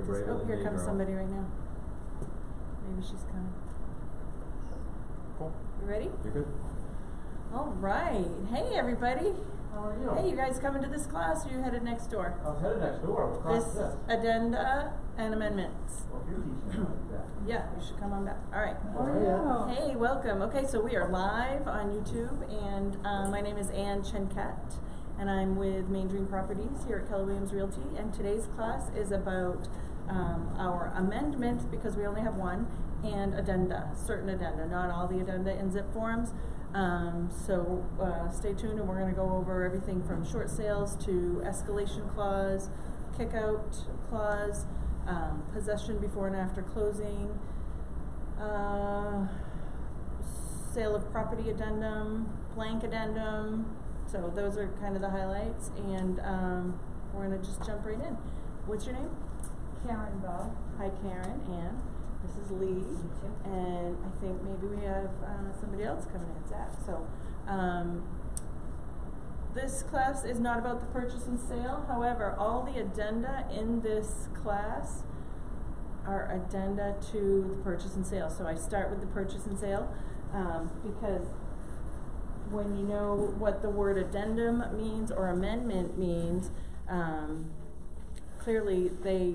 braver than here me, comes girl. somebody right now. Maybe she's coming. Cool. You ready? You're good. All right. Hey, everybody. How are you? Hey, you guys coming to this class, or you headed next door? I was headed next door. What class is this? Addenda and amendments. Well, if you're teaching, I like that. Yeah, you should come on back. All right. Oh, yeah. Hey, welcome. Okay, so we are live on YouTube, and my name is Ann Chenkat, and I'm with Main Dream Properties here at Keller Williams Realty, and today's class is about our amendment, because we only have one, and addenda, certain addenda, not all the addenda in zip forms. So stay tuned, and we're going to go over everything from short sales to escalation clause, kick out clause, possession before and after closing, sale of property addendum, blank addendum. So those are kind of the highlights, and we're going to just jump right in. What's your name? Karen Bow. Hi, Karen. And this is Lee. And I think maybe we have somebody else coming in, Zach. So this class is not about the purchase and sale. However, all the addenda in this class are addenda to the purchase and sale. So I start with the purchase and sale because when you know what the word addendum means or amendment means, clearly they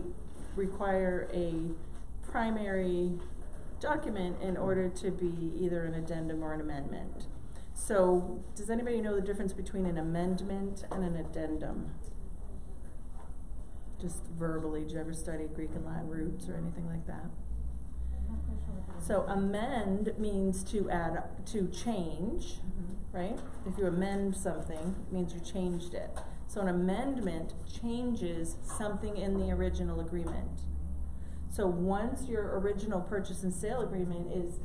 require a primary document in order to be either an addendum or an amendment. So, does anybody know the difference between an amendment and an addendum? Just verbally, did you ever study Greek and Latin roots or anything like that? So, amend means to add, to change, right? If you amend something, it means you changed it. So an amendment changes something in the original agreement. So once your original purchase and sale agreement is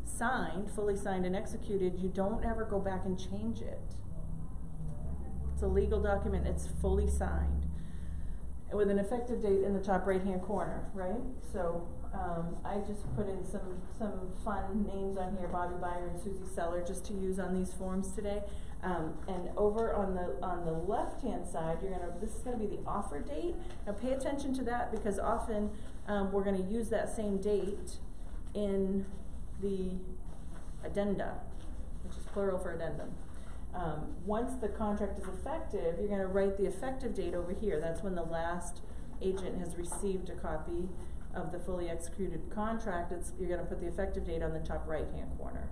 signed, fully signed and executed, you don't ever go back and change it. It's a legal document, it's fully signed. With an effective date in the top right-hand corner, right? So I just put in some fun names on here, Bobby Byron, Susie Seller, just to use on these forms today. And over on the left-hand side, this is gonna be the offer date. Now pay attention to that, because often we're gonna use that same date in the addenda, which is plural for addendum. Once the contract is effective, you're gonna write the effective date over here. That's when the last agent has received a copy of the fully executed contract. You're gonna put the effective date on the top right-hand corner.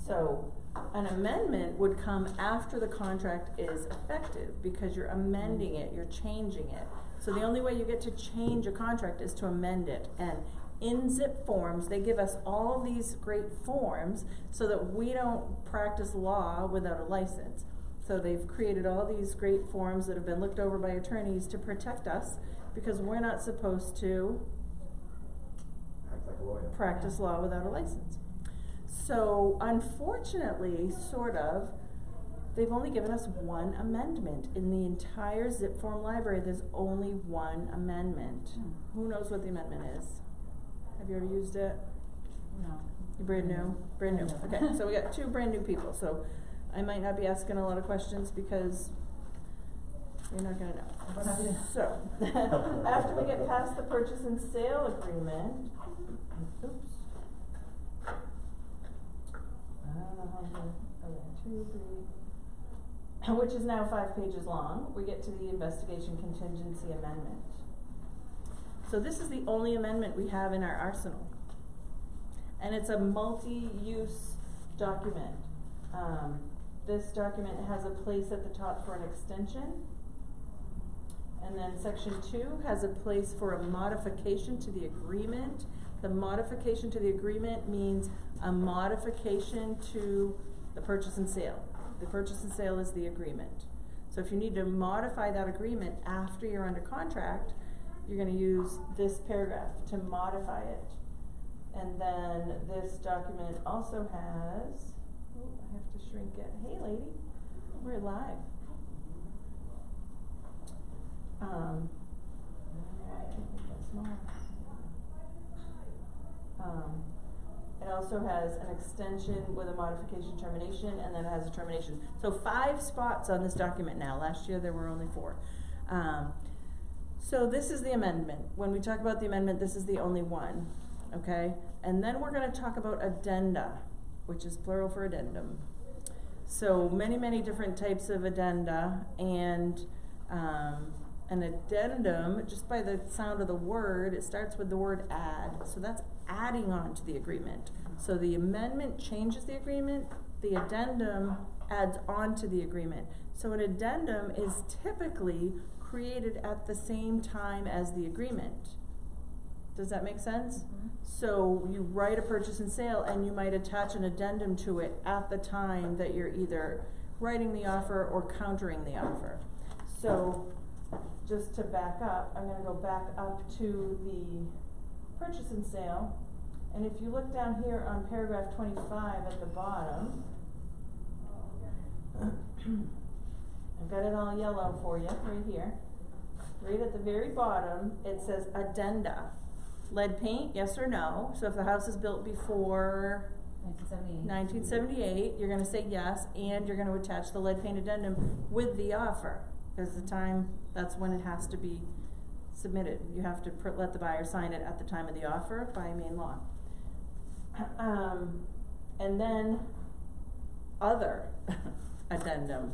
So an amendment would come after the contract is effective, because you're amending it, you're changing it. So the only way you get to change a contract is to amend it. And in zip forms, they give us all these great forms so that we don't practice law without a license. So they've created all these great forms that have been looked over by attorneys to protect us, because we're not supposed to Act like a lawyer. practice law without a license. So unfortunately, sort of, they've only given us one amendment. In the entire zip form library, there's only one amendment. Who knows what the amendment is? Have you ever used it? No. You're brand new? Brand new. Okay, so we got two brand new people. So I might not be asking a lot of questions because you're not gonna know. So after we get past the purchase and sale agreement, oops. I don't know how to, okay, 2, 3, which is now 5 pages long, we get to the investigation contingency amendment. So this is the only amendment we have in our arsenal. And it's a multi-use document. This document has a place at the top for an extension. And then section 2 has a place for a modification to the agreement. The modification to the agreement means a modification to the purchase and sale. The purchase and sale is the agreement. So if you need to modify that agreement after you're under contract, you're going to use this paragraph to modify it. And then this document also has, oh, I have to shrink it. Hey lady, we're live. It also has an extension with a modification termination, and then it has a termination. So 5 spots on this document now. Last year there were only 4. So this is the amendment. When we talk about the amendment, this is the only one, okay? And then we're gonna talk about addenda, which is plural for addendum. So many, many different types of addenda, and an addendum, just by the sound of the word, it starts with the word add. So that's adding on to the agreement. So the amendment changes the agreement, the addendum adds on to the agreement. So an addendum is typically created at the same time as the agreement. Does that make sense? Mm-hmm. So you write a purchase and sale, and you might attach an addendum to it at the time that you're either writing the offer or countering the offer. So just to back up, I'm gonna go back up to the purchase and sale. And if you look down here on paragraph 25 at the bottom, I've got it all yellow for you right here. Right at the very bottom, it says addenda. Lead paint, yes or no? So if the house is built before 1978, you're gonna say yes, and you're gonna attach the lead paint addendum with the offer. Because the time, that's when it has to be submitted. You have to let the buyer sign it at the time of the offer by Maine law. And then other addendum,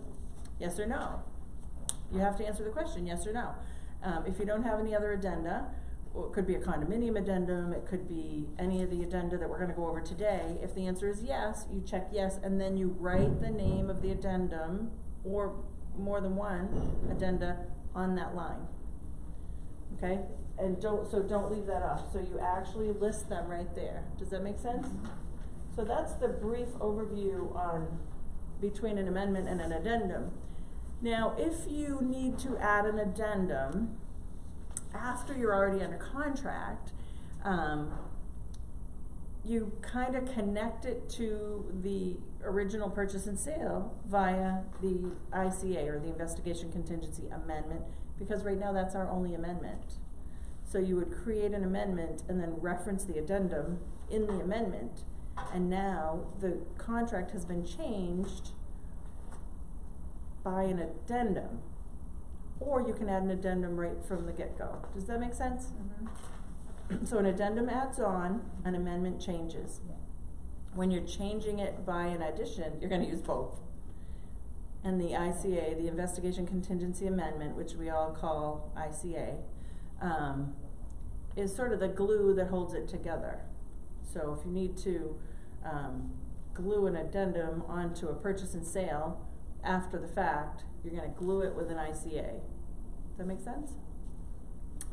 yes or no? You have to answer the question, yes or no. If you don't have any other addenda, well, it could be a condominium addendum, it could be any of the addenda that we're gonna go over today. If the answer is yes, you check yes, and then you write the name of the addendum, or more than one addenda, on that line. Okay? And don't leave that off. So you actually list them right there. Does that make sense? So that's the brief overview on between an amendment and an addendum. Now, if you need to add an addendum after you're already under contract, you kind of connect it to the original purchase and sale via the ICA, or the Investigation Contingency Amendment, because right now that's our only amendment. So you would create an amendment and then reference the addendum in the amendment, and now the contract has been changed by an addendum. Or you can add an addendum right from the get-go. Does that make sense? Mm-hmm. So an addendum adds on, an amendment changes. Yeah. When you're changing it by an addition, you're gonna use both. And the ICA, the Investigation Contingency Amendment, which we all call ICA, is sort of the glue that holds it together. So if you need to glue an addendum onto a purchase and sale after the fact, you're gonna glue it with an ICA. Does that make sense?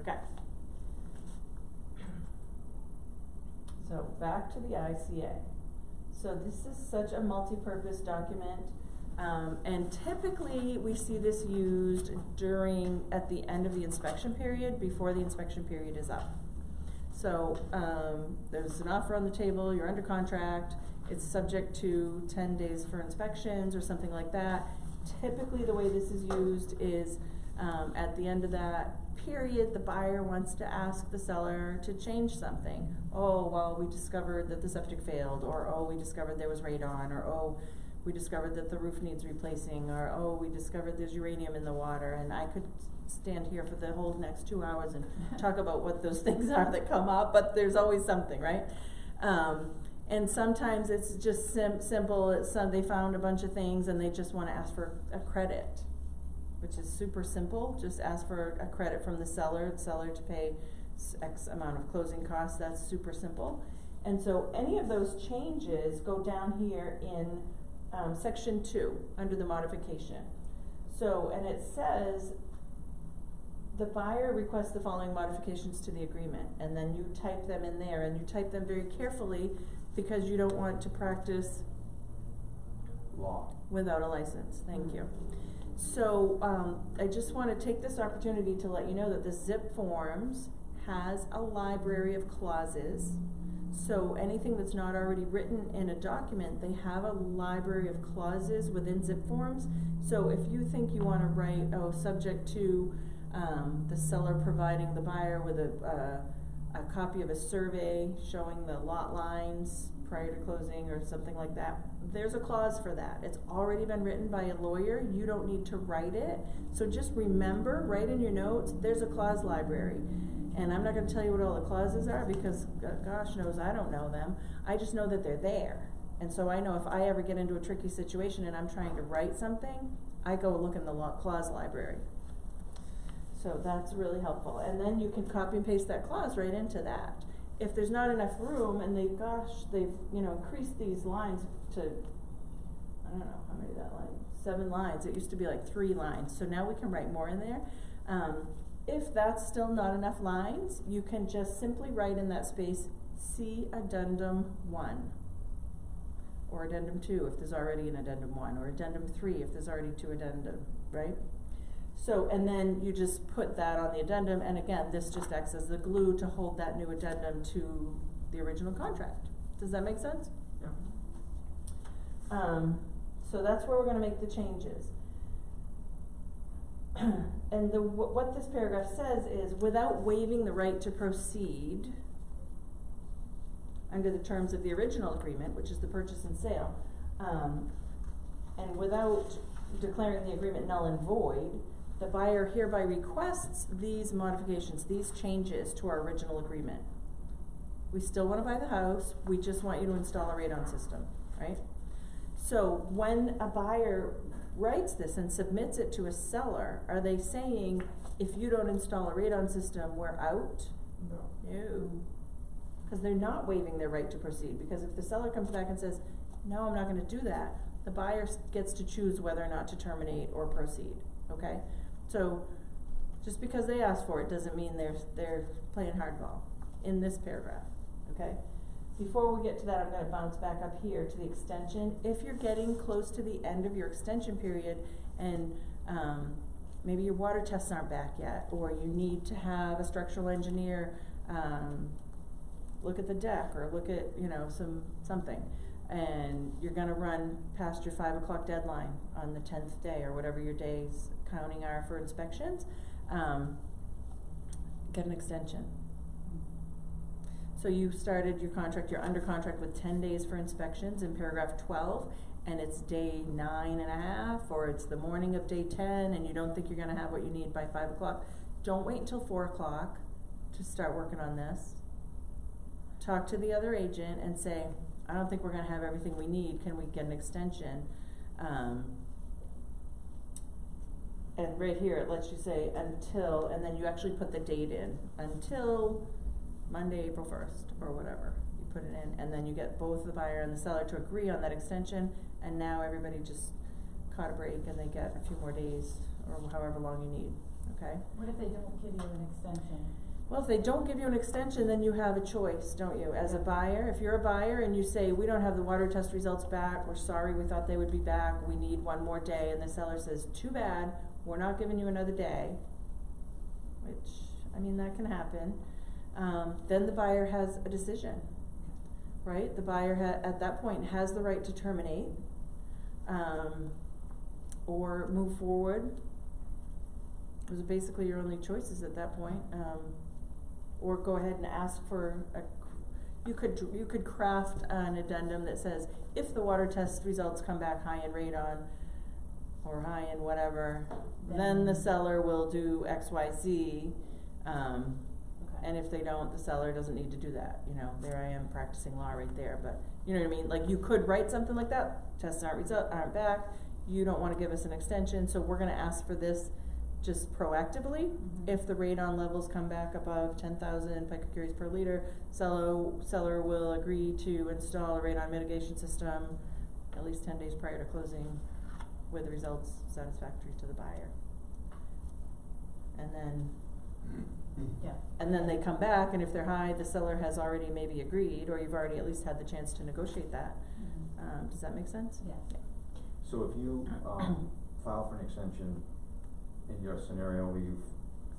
Okay. So back to the ICA. So this is such a multi-purpose document, and typically we see this used at the end of the inspection period, before the inspection period is up. So there's an offer on the table, you're under contract, it's subject to 10 days for inspections or something like that. Typically the way this is used is at the end of that period, the buyer wants to ask the seller to change something. Oh, well, we discovered that the septic failed, or oh, we discovered there was radon, or oh, we discovered that the roof needs replacing, or oh, we discovered there's uranium in the water. And I could stand here for the whole next 2 hours and talk about what those things are that come up, but there's always something, right? And sometimes it's just simple. They found a bunch of things and they just want to ask for a credit, which is super simple. Just ask for a credit from the seller to pay X amount of closing costs. That's super simple. And so any of those changes go down here in section 2 under the modification. So, and it says the buyer requests the following modifications to the agreement, and then you type them in there, and you type them very carefully because you don't want to practice Law. without a license. Thank you. So I just want to take this opportunity to let you know that the ZIP forms has a library of clauses. So anything that's not already written in a document, they have a library of clauses within ZIP forms. So if you think you want to write, oh, subject to the seller providing the buyer with a a copy of a survey showing the lot lines prior to closing or something like that, there's a clause for that. It's already been written by a lawyer, you don't need to write it. So just remember, write in your notes, there's a clause library. And I'm not gonna tell you what all the clauses are because gosh knows I don't know them. I just know that they're there. And so I know if I ever get into a tricky situation and I'm trying to write something, I go look in the clause library. So that's really helpful. And then you can copy and paste that clause right into that. If there's not enough room and they've increased these lines to, I don't know, how many is that line? 7 lines. It used to be like 3 lines. So now we can write more in there. If that's still not enough lines, you can just simply write in that space, see Addendum 1. Or Addendum 2 if there's already an Addendum 1. Or Addendum 3 if there's already 2 addendum, right? So, and then you just put that on the addendum, and again, this just acts as the glue to hold that new addendum to the original contract. Does that make sense? Yeah. So that's where we're gonna make the changes. And what this paragraph says is, without waiving the right to proceed under the terms of the original agreement, which is the purchase and sale, and without declaring the agreement null and void, the buyer hereby requests these modifications, these changes to our original agreement. We still wanna buy the house, we just want you to install a radon system, right? So when a buyer writes this and submits it to a seller, are they saying, if you don't install a radon system, we're out? No. No. Because they're not waiving their right to proceed, because if the seller comes back and says, no, I'm not gonna do that, the buyer gets to choose whether or not to terminate or proceed, okay? So, just because they ask for it doesn't mean they're playing hardball in this paragraph, okay? Before we get to that, I'm gonna bounce back up here to the extension. If you're getting close to the end of your extension period and maybe your water tests aren't back yet, or you need to have a structural engineer look at the deck or look at, something, and you're gonna run past your 5 o'clock deadline on the 10th day or whatever your days counting are for inspections, get an extension. So you started your contract, you're under contract with 10 days for inspections in paragraph 12, and it's day 9.5, or it's the morning of day 10, and you don't think you're gonna have what you need by 5 o'clock. Don't wait until 4 o'clock to start working on this. Talk to the other agent and say, I don't think we're gonna have everything we need, can we get an extension? And right here, it lets you say until, and then you actually put the date in, until Monday, April 1st, or whatever. You put it in, and then you get both the buyer and the seller to agree on that extension, and now everybody just caught a break and they get a few more days, or however long you need, okay? What if they don't give you an extension? Well, if they don't give you an extension, then you have a choice, don't you? As a buyer, if you're a buyer and you say, we don't have the water test results back, we're sorry, we thought they would be back, we need 1 more day, and the seller says, too bad, we're not giving you another day, which, that can happen. Then the buyer has a decision, right? The buyer at that point has the right to terminate, or move forward. Those are basically your only choices at that point. Or go ahead and ask for you could craft an addendum that says, if the water test results come back high in radon, or high in whatever, then the seller will do X, Y, Z. And if they don't, the seller doesn't need to do that. There I am practicing law right there, but you know what I mean? Like, you could write something like that, tests aren't back, you don't wanna give us an extension, so we're gonna ask for this just proactively. Mm-hmm. If the radon levels come back above 10,000 picocuries per liter, seller will agree to install a radon mitigation system at least 10 days prior to closing, with results satisfactory to the buyer. And then they come back, and if they're high, the seller has already maybe agreed, or you've already at least had the chance to negotiate that. Mm-hmm. Does that make sense? Yes. Yeah. So if you file for an extension in your scenario where you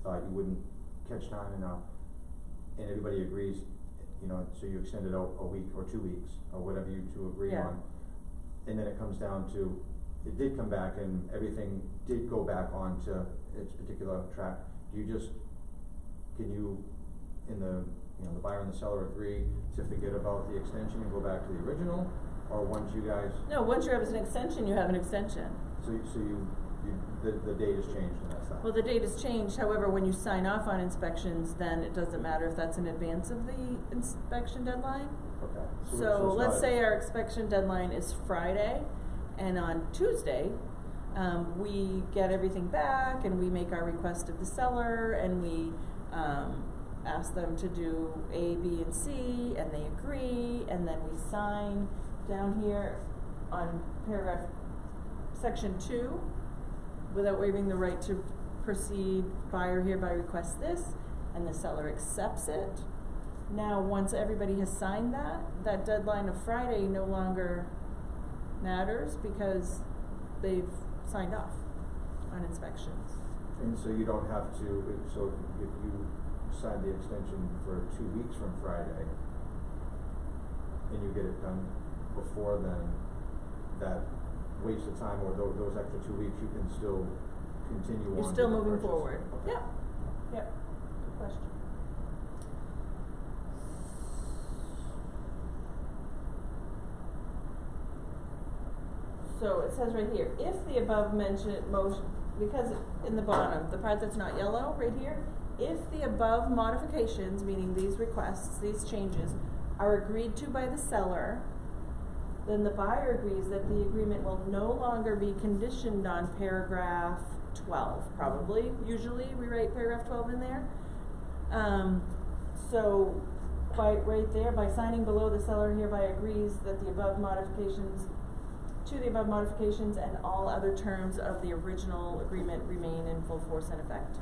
thought you wouldn't catch time enough, and everybody agrees, so you extend it out a week or 2 weeks, or whatever you two agree on, and then it comes down to, it did come back and everything did go back onto its particular track, can you, in the, you know, the buyer and the seller agree to forget about the extension and go back to the original, or once you guys, No, once you have an extension, you have an extension. the date has changed and that's that? Well, the date has changed, however, when you sign off on inspections, then it doesn't matter if that's in advance of the inspection deadline. Okay. So it's let's not say our inspection deadline is Friday, and on Tuesday, we get everything back and we make our request of the seller and we ask them to do A, B, and C, and they agree, and then we sign down here on section 2, without waiving the right to proceed, buyer hereby requests this, and the seller accepts it. Now, once everybody has signed that, that deadline of Friday no longer matters because they've signed off on inspections. And so you don't have to, so if you sign the extension for 2 weeks from Friday, and you get it done before then, that waste of time, or those extra 2 weeks, you can still continue on. You're still with the moving purchase. forward. Okay. Yep. Yep. Good question. So it says right here, if the above mentioned motion, because in the bottom, the part that's not yellow, right here, if the above modifications, meaning these requests, these changes, are agreed to by the seller, then the buyer agrees that the agreement will no longer be conditioned on paragraph 12, probably. Usually we write paragraph 12 in there. So by right there, by signing below, the seller hereby agrees that the above modifications, to the above modifications and all other terms of the original agreement remain in full force and effect.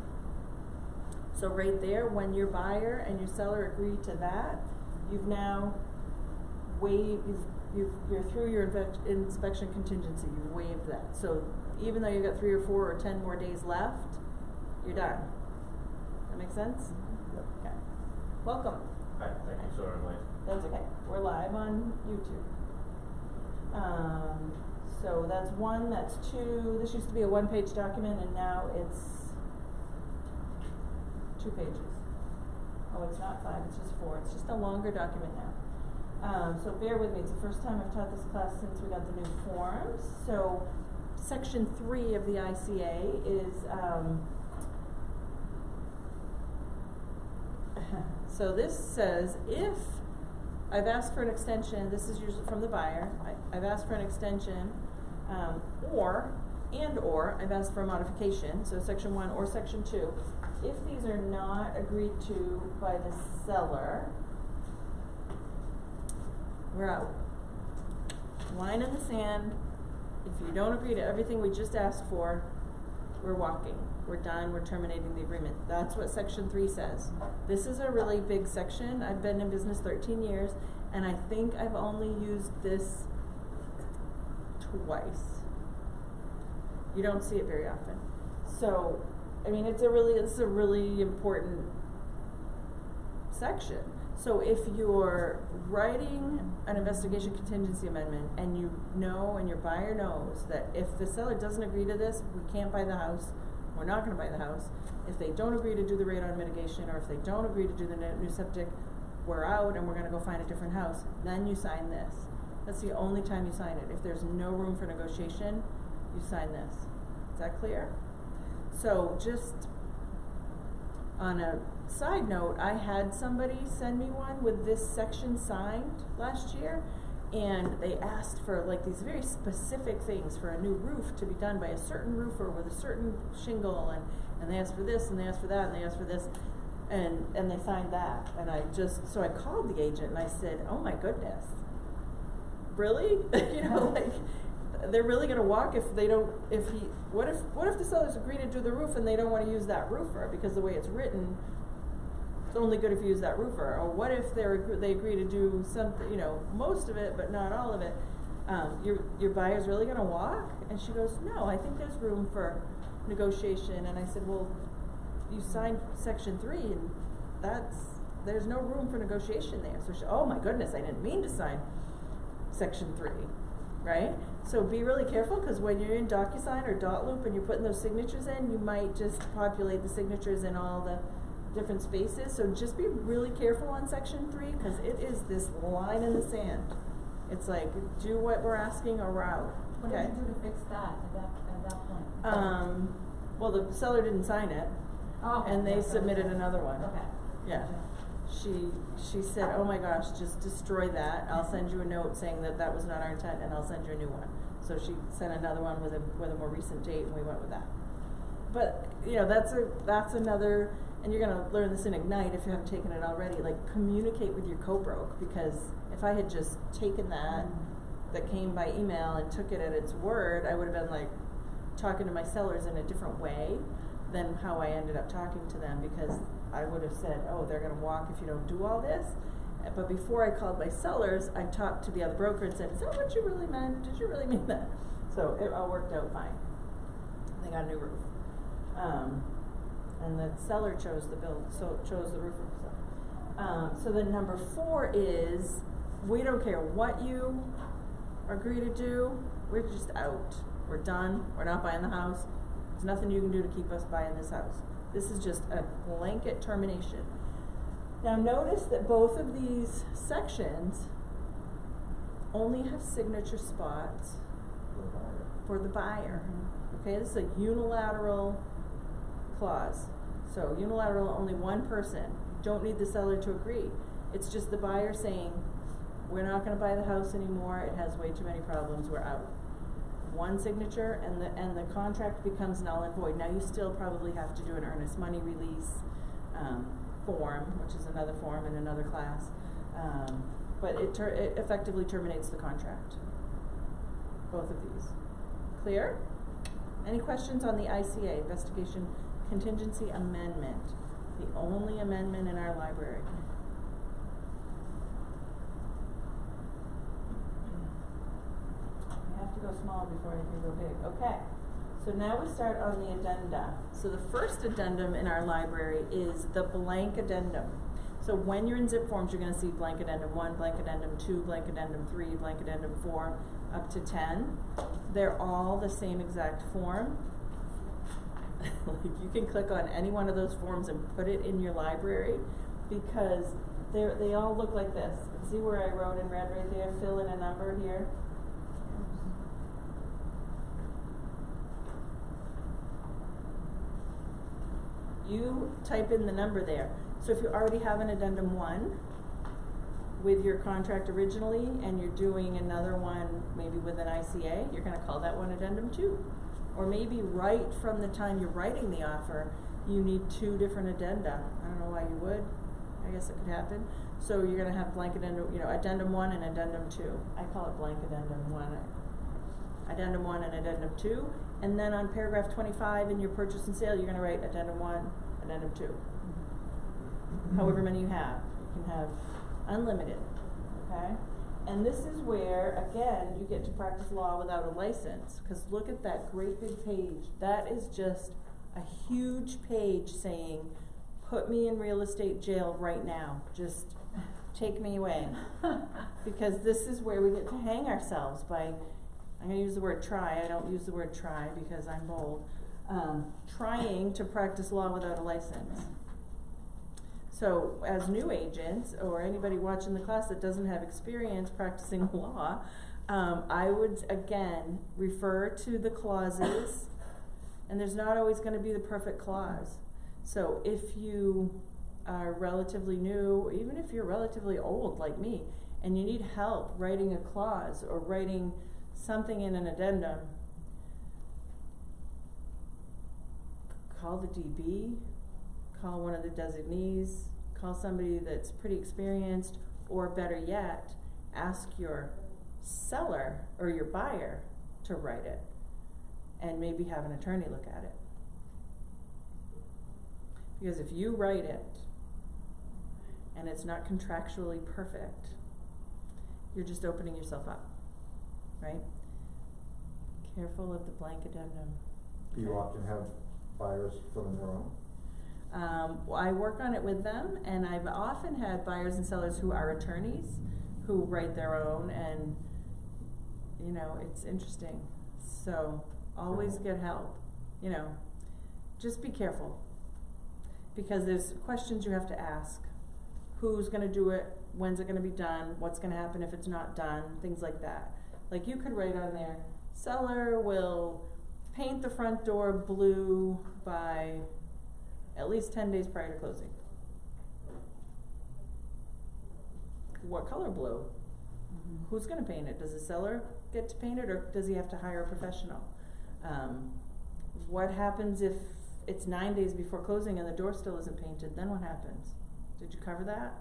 So right there, when your buyer and your seller agree to that, you've now waived, you're through your inspection contingency, you've waived that. So even though you've got 3 or 4 or 10 more days left, you're done. That make sense? Yep. Okay. Welcome. Hi, thank you, sorry I'm late. That's okay. We're live on YouTube. So that's 1, that's 2. This used to be a 1-page document and now it's 2 pages. Oh, it's not 5, it's just 4. It's just a longer document now. So bear with me. It's the first time I've taught this class since we got the new forms. So section 3 of the ICA is, so this says if I've asked for an extension, this is usually from the buyer, I've asked for an extension, or I've asked for a modification, so section 1 or section 2. If these are not agreed to by the seller, we're out. Line in the sand. If you don't agree to everything we just asked for, we're walking. We're done, we're terminating the agreement. That's what section 3 says. This is a really big section. I've been in business 13 years, and I think I've only used this twice. You don't see it very often. So, I mean, it's a really important section. So if you're writing an investigation contingency amendment and you know and your buyer knows that if the seller doesn't agree to this, we can't buy the house, we're not going to buy the house. If they don't agree to do the radon mitigation, or if they don't agree to do the new septic, we're out and we're going to go find a different house, then you sign this. That's the only time you sign it. If there's no room for negotiation, you sign this. Is that clear? So just on a side note, I had somebody send me one with this section signed last year, and they asked for like these very specific things for a new roof to be done by a certain roofer with a certain shingle, and they asked for this and they asked for that and they asked for this, and they signed that. And so I called the agent and I said, oh my goodness, really? You know, like they're really gonna walk if they don't, what if the sellers agree to do the roof and they don't want to use that roofer because the way it's written, it's only good if you use that roofer. Or what if they agree to do something, you know, most of it but not all of it? Your buyer's really gonna walk? And she goes, no, I think there's room for negotiation. And I said, well, you signed section 3 and there's no room for negotiation there. So she, oh my goodness, I didn't mean to sign section 3, right? So be really careful, because when you're in DocuSign or Dotloop and you're putting those signatures in, you might just populate the signatures in all the different spaces, so just be really careful on section 3, cause it is this line in the sand. It's like, do what we're asking or we're out, What okay? did you do to fix that at that point? Well, the seller didn't sign it, Oh, and they okay, so submitted it's- another one. Okay. Yeah. She said, oh my gosh, just destroy that, I'll send you a note saying that was not our intent, and I'll send you a new one. So she sent another one with a more recent date, and we went with that. But, you know, that's another, and you're gonna learn this in Ignite if you haven't taken it already, like, communicate with your co-broke, because if I had just taken that came by email and took it at its word, I would have been like talking to my sellers in a different way than how I ended up talking to them, because I would have said, oh, they're gonna walk if you don't do all this. But before I called my sellers, I talked to the other broker and said, is that what you really meant? Did you really mean that? So it all worked out fine. They got a new roof. And the seller chose the roofer. So then number 4 is, we don't care what you agree to do, we're just out. We're done, we're not buying the house. There's nothing you can do to keep us buying this house. This is just a blanket termination. Now notice that both of these sections only have signature spots for the buyer. Okay, this is a unilateral clause. So unilateral, only one person. Don't need the seller to agree. It's just the buyer saying, we're not gonna buy the house anymore, it has way too many problems, we're out. One signature and the contract becomes null and void. Now you still probably have to do an earnest money release form, which is another form in another class. But it effectively terminates the contract. Both of these. Clear? Any questions on the ICA, Investigation Contingency Amendment? The only amendment in our library. I have to go small before I can go big. Okay. So now we start on the addenda. So the first addendum in our library is the blank addendum. So when you're in zip forms, you're going to see blank addendum 1, blank addendum 2, blank addendum 3, blank addendum 4, up to 10. They're all the same exact form. Like you can click on any one of those forms and put it in your library, because they all look like this. See where I wrote in red right there, fill in a number here? You type in the number there. So if you already have an addendum 1 with your contract originally, and you're doing another one maybe with an ICA, you're going to call that one addendum 2. Or maybe right from the time you're writing the offer, you need 2 different addenda. I don't know why you would. I guess it could happen. So you're going to have blank addendum, addendum 1 and addendum 2. I call it blank addendum 1. Addendum 1 and addendum 2. And then on paragraph 25 in your purchase and sale, you're going to write addendum 1, addendum 2. However many you have. You can have unlimited. Okay? And this is where, again, you get to practice law without a license. Because look at that great big page. That is just a huge page saying, put me in real estate jail right now. Just take me away. Because this is where we get to hang ourselves by, I'm going to use the word try. I don't use the word try because I'm bold. Trying to practice law without a license. So as new agents, or anybody watching the class that doesn't have experience practicing law, I would, again, refer to the clauses, and there's not always going to be the perfect clause. So if you are relatively new, even if you're relatively old like me, and you need help writing a clause or writing something in an addendum, call the DB, call one of the designees, call somebody that's pretty experienced, or better yet, ask your seller or your buyer to write it, and maybe have an attorney look at it. Because if you write it and it's not contractually perfect, you're just opening yourself up, right? Careful of the blank addendum. Do you often have buyers fill in their own? I work on it with them, and I've often had buyers and sellers who are attorneys who write their own, and it's interesting. So always get help. Just be careful. because there's questions you have to ask. Who's gonna do it, when's it gonna be done, what's gonna happen if it's not done, things like that. Like you could write on there, seller will paint the front door blue by at least 10 days prior to closing. What color blue? Who's gonna paint it? Does the seller get to paint it, or does he have to hire a professional? What happens if it's 9 days before closing and the door still isn't painted? Then what happens? Did you cover that?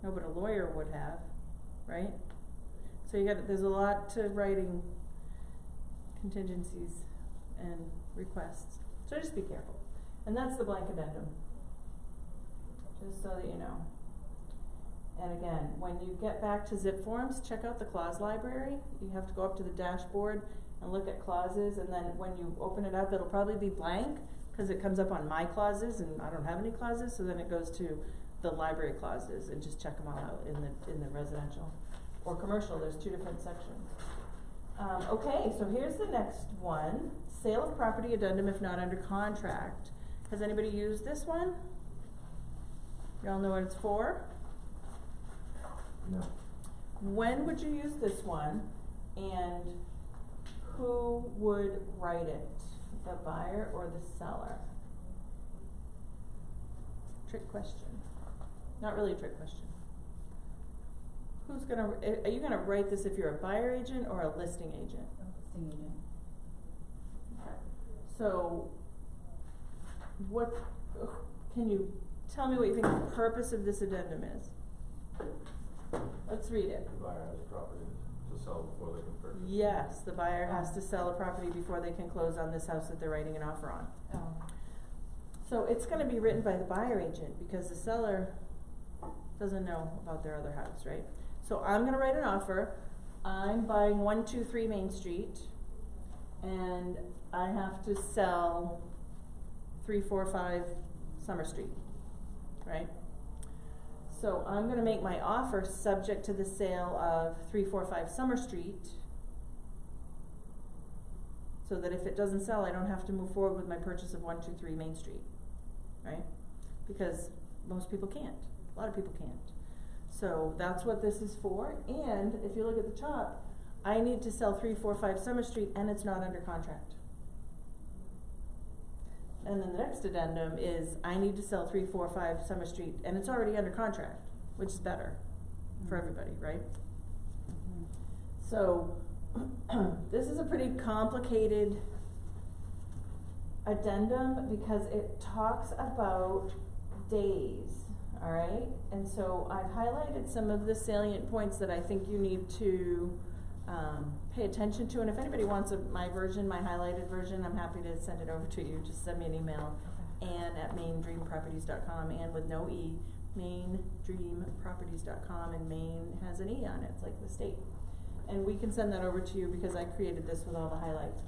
No, but a lawyer would have, right? So there's a lot to writing contingencies and requests. So just be careful. And that's the blank addendum. Just so that you know. And again, when you get back to zip forms, check out the clause library. You have to go up to the dashboard and look at clauses, and then when you open it up, it'll probably be blank because it comes up on my clauses, and I don't have any clauses, so then it goes to the library clauses and just check them all out in the residential or commercial. There's 2 different sections. Okay, so here's the next one: sale of property addendum if not under contract. Has anybody used this one? Y'all know what it's for? No. When would you use this one, and who would write it? The buyer or the seller? Trick question. Not really a trick question. Are you gonna write this if you're a buyer agent or a listing agent? Listing agent. Okay. So, can you tell me what you think the purpose of this addendum is? Let's read it. The buyer has property to sell before they can purchase. Yes, the buyer has to sell a property before they can close on this house that they're writing an offer on. Oh. So it's gonna be written by the buyer agent because the seller doesn't know about their other house, right? So I'm gonna write an offer. I'm buying 123 Main Street, and I have to sell 345 Summer Street, right? So I'm gonna make my offer subject to the sale of 345 Summer Street, so that if it doesn't sell, I don't have to move forward with my purchase of 123 Main Street, right? Because most people can't, a lot of people can't. So that's what this is for, and if you look at the top, I need to sell 345 Summer Street and it's not under contract. And then the next addendum is I need to sell 345 Summer Street and it's already under contract, which is better for everybody, right? So this is a pretty complicated addendum because it talks about days, all right? And so I've highlighted some of the salient points that I think you need to pay attention to, and if anybody wants my version, my highlighted version, I'm happy to send it over to you. Just send me an email, Ann@MainDreamProperties.com, and with no E, MainDreamProperties.com, and Maine has an E on it, it's like the state. And we can send that over to you because I created this with all the highlights.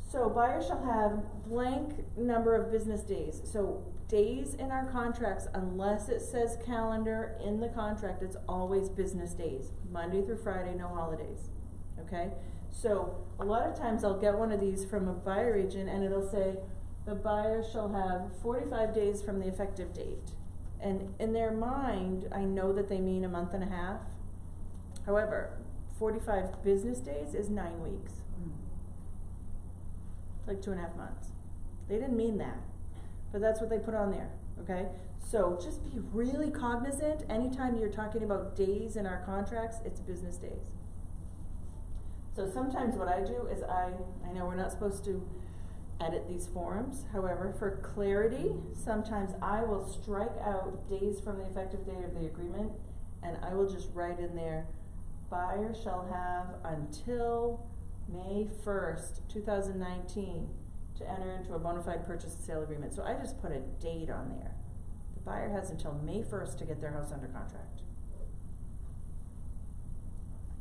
So buyers shall have blank number of business days. So days in our contracts, unless it says calendar in the contract, it's always business days, Monday through Friday, no holidays, okay? So a lot of times I'll get one of these from a buyer agent and it'll say, the buyer shall have 45 days from the effective date. And in their mind, I know that they mean a month and a half. However, 45 business days is 9 weeks. Like 2.5 months. They didn't mean that, but that's what they put on there, okay? So just be really cognizant. Anytime you're talking about days in our contracts, it's business days. So sometimes what I do is I know we're not supposed to edit these forms. However, for clarity, sometimes I will strike out days from the effective date of the agreement, and I will just write in there, buyer shall have until May 1st, 2019 to enter into a bona fide purchase and sale agreement. So I just put a date on there. The buyer has until May 1st to get their house under contract.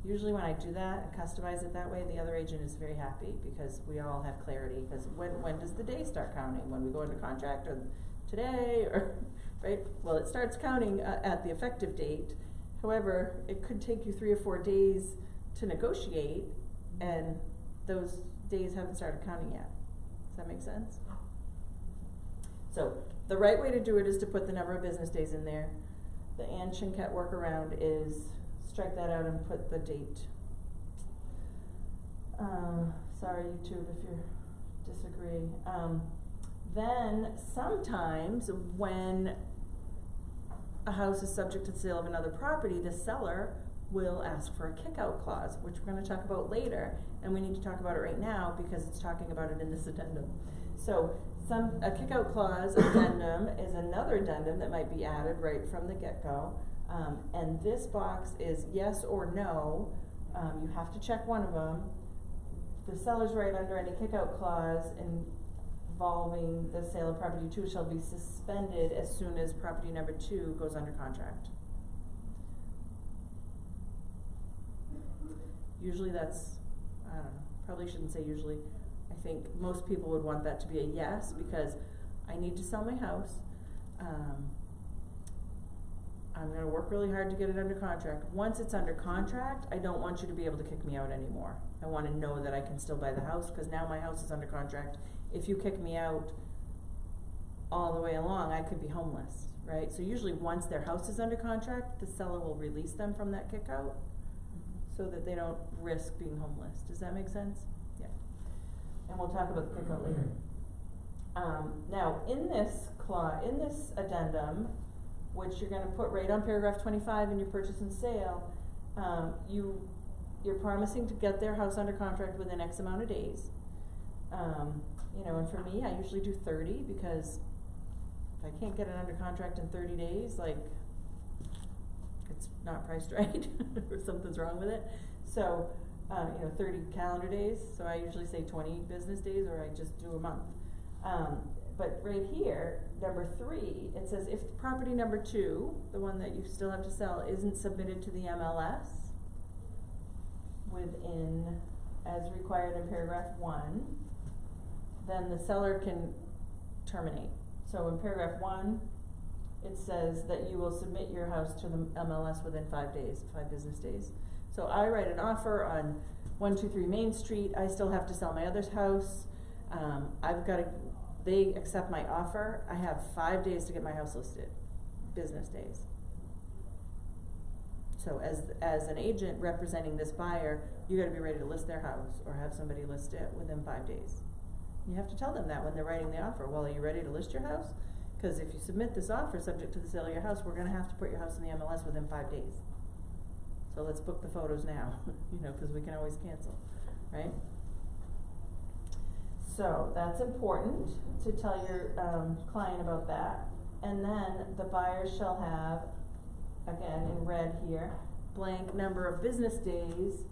Usually when I do that and customize it that way, the other agent is very happy because we all have clarity. Because when does the day start counting? When we go into contract, or today, or right? Well, it starts counting at the effective date. However, it could take you 3 or 4 days to negotiate, and those days haven't started counting yet. Does that make sense? So The right way to do it is to put the number of business days in there. The Ann Chinquette workaround is strike that out and put the date. Sorry, YouTube, if you disagree. Then sometimes when a house is subject to the sale of another property, the seller will ask for a kick-out clause, which we're gonna talk about later, and we need to talk about it right now because it's talking about it in this addendum. So a kick-out clause addendum is another addendum that might be added right from the get-go. And this box is yes or no. You have to check one of them. The seller's right under any kick-out clause involving the sale of property 2 shall be suspended as soon as property number 2 goes under contract. Usually that's, I don't know, probably shouldn't say usually. I think most people would want that to be a yes because I need to sell my house. I'm gonna work really hard to get it under contract. Once it's under contract, I don't want you to be able to kick me out anymore. I wanna know that I can still buy the house because now my house is under contract. If you kick me out all the way along, I could be homeless, right? So usually once their house is under contract, the seller will release them from that kick out so that they don't risk being homeless. Does that make sense? Yeah. And we'll talk about the kick out later. Now in this addendum, which you're gonna put right on paragraph 25 in your purchase and sale, you're promising to get their house under contract within X amount of days. You know, and for me, I usually do 30 because if I can't get it under contract in 30 days, like, it's not priced right or something's wrong with it. So, 30 calendar days, so I usually say 20 business days or I just do a month. But right here, number 3, it says if property number 2, the one that you still have to sell, isn't submitted to the MLS within, as required in paragraph 1, then the seller can terminate. So in paragraph 1, it says that you will submit your house to the MLS within 5 days, 5 business days. So I write an offer on 123 Main Street, I still have to sell my other house, they accept my offer, I have 5 days to get my house listed, business days. So as an agent representing this buyer, you gotta be ready to list their house or have somebody list it within 5 days. You have to tell them that when they're writing the offer. Well, are you ready to list your house? Because if you submit this offer subject to the sale of your house, we're gonna have to put your house in the MLS within 5 days. So let's book the photos now, because we can always cancel, right? So that's important to tell your client about that. And then the buyer shall have, again in red here, blank number of business days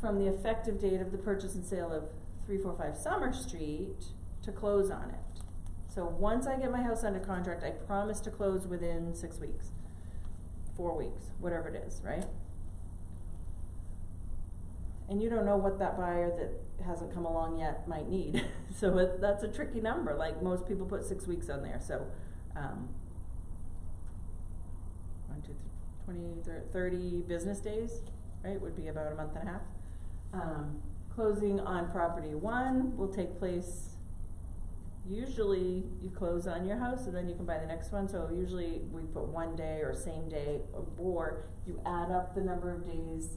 from the effective date of the purchase and sale of 345 Summer Street to close on it. So once I get my house under contract, I promise to close within 6 weeks, 4 weeks, whatever it is, right? And you don't know what that buyer that hasn't come along yet might need. So that's a tricky number. Like most people put 6 weeks on there. So 30 business days, right, would be about a month and a half. Closing on property 1 will take place, usually you close on your house and then you can buy the next one. So usually we put 1 day or same day, or you add up the number of days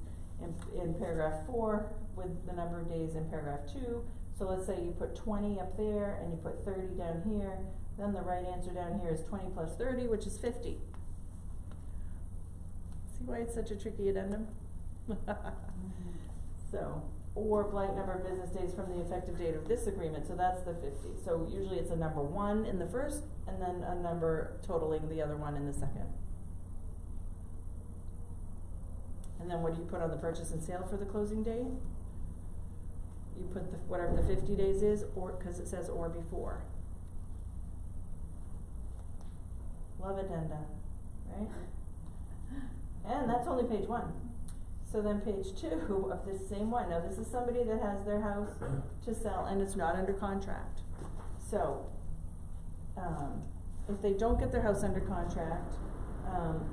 in paragraph 4 with the number of days in paragraph 2. So let's say you put 20 up there and you put 30 down here, then the right answer down here is 20 plus 30, which is 50. See why it's such a tricky addendum? So, or blank number of business days from the effective date of this agreement, so that's the 50. So usually it's a number 1 in the first, and then a number totaling the other one in the second. And then what do you put on the purchase and sale for the closing date? You put whatever the 50 days is, or because it says or before. Love addenda, right? And that's only page 1. So then page 2 of this same one. Now this is somebody that has their house to sell and it's not under contract. So if they don't get their house under contract,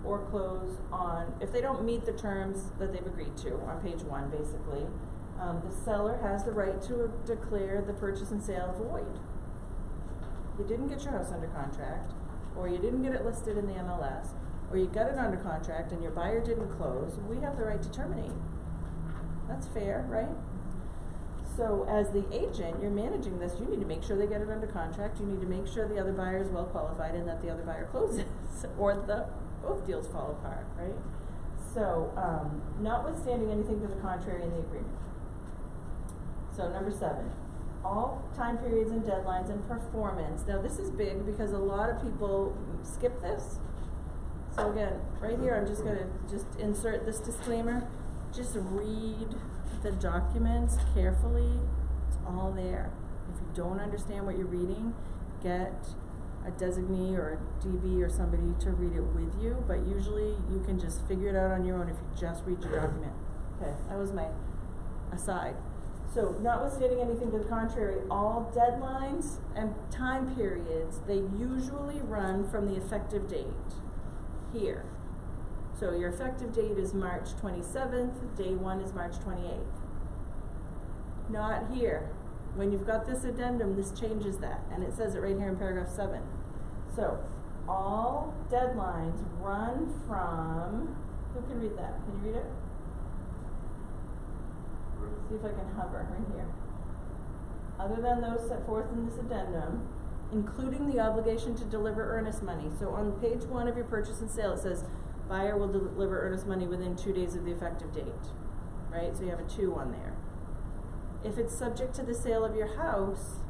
or close on, if they don't meet the terms that they've agreed to on page 1 basically, the seller has the right to declare the purchase and sale void. you didn't get your house under contract, or you didn't get it listed in the MLS, or you got it under contract and your buyer didn't close, we have the right to terminate. That's fair, right? So as the agent, you're managing this, you need to make sure they get it under contract, you need to make sure the other buyer is well qualified and that the other buyer closes, or both deals fall apart, right? So, notwithstanding anything to the contrary in the agreement. So number 7, all time periods and deadlines and performance. Now this is big because a lot of people skip this. So again, right here, I'm just gonna insert this disclaimer. Just read the documents carefully. It's all there. If you don't understand what you're reading, get a designee or a DB or somebody to read it with you, but usually you can just figure it out on your own if you just read your document. Okay, that was my aside. So, notwithstanding anything to the contrary, all deadlines and time periods, they usually run from the effective date here. So your effective date is March 27th, day 1 is March 28th. Not here. When you've got this addendum, this changes that, and it says it right here in paragraph 7. So, all deadlines run from, who can read that? Can you read it? See if I can hover right here. Other than those set forth in this addendum, including the obligation to deliver earnest money. So on page 1 of your purchase and sale, it says, buyer will deliver earnest money within 2 days of the effective date, right? So you have a 2 on there. If it's subject to the sale of your house,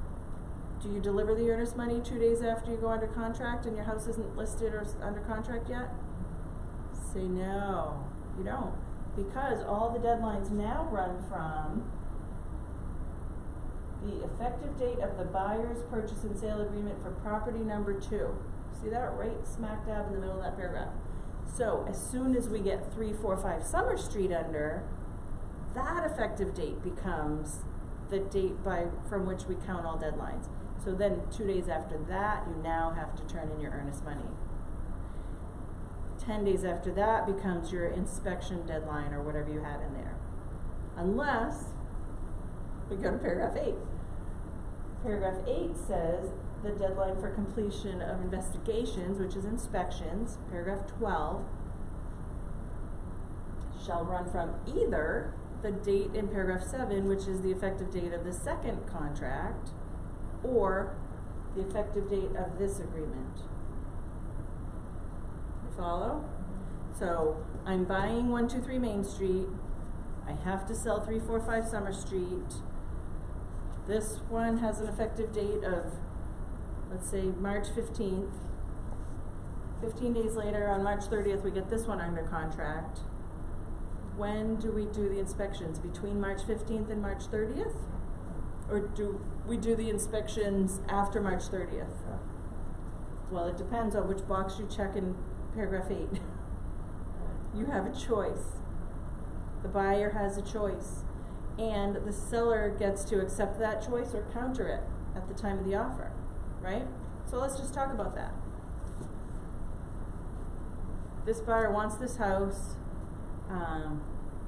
do you deliver the earnest money 2 days after you go under contract and your house isn't listed or under contract yet? Say no, you don't. Because all the deadlines now run from the effective date of the buyer's purchase and sale agreement for property number 2. See that right smack dab in the middle of that paragraph? So as soon as we get 345 Summer Street under, that effective date becomes the date from which we count all deadlines. So then 2 days after that, you now have to turn in your earnest money. 10 days after that becomes your inspection deadline or whatever you had in there. Unless we go to paragraph 8. Paragraph 8 says the deadline for completion of investigations, which is inspections, paragraph 12, shall run from either the date in paragraph 7, which is the effective date of the second contract, or the effective date of this agreement. You follow? So I'm buying 123 Main Street. I have to sell 345 Summer Street. This one has an effective date of, let's say, March 15th. 15 days later, on March 30th, we get this one under contract. When do we do the inspections? Between March 15th and March 30th? Or do we do the inspections after March 30th? Well, it depends on which box you check in paragraph 8. You have a choice. The buyer has a choice. And the seller gets to accept that choice or counter it at the time of the offer, right? So let's just talk about that. This buyer wants this house.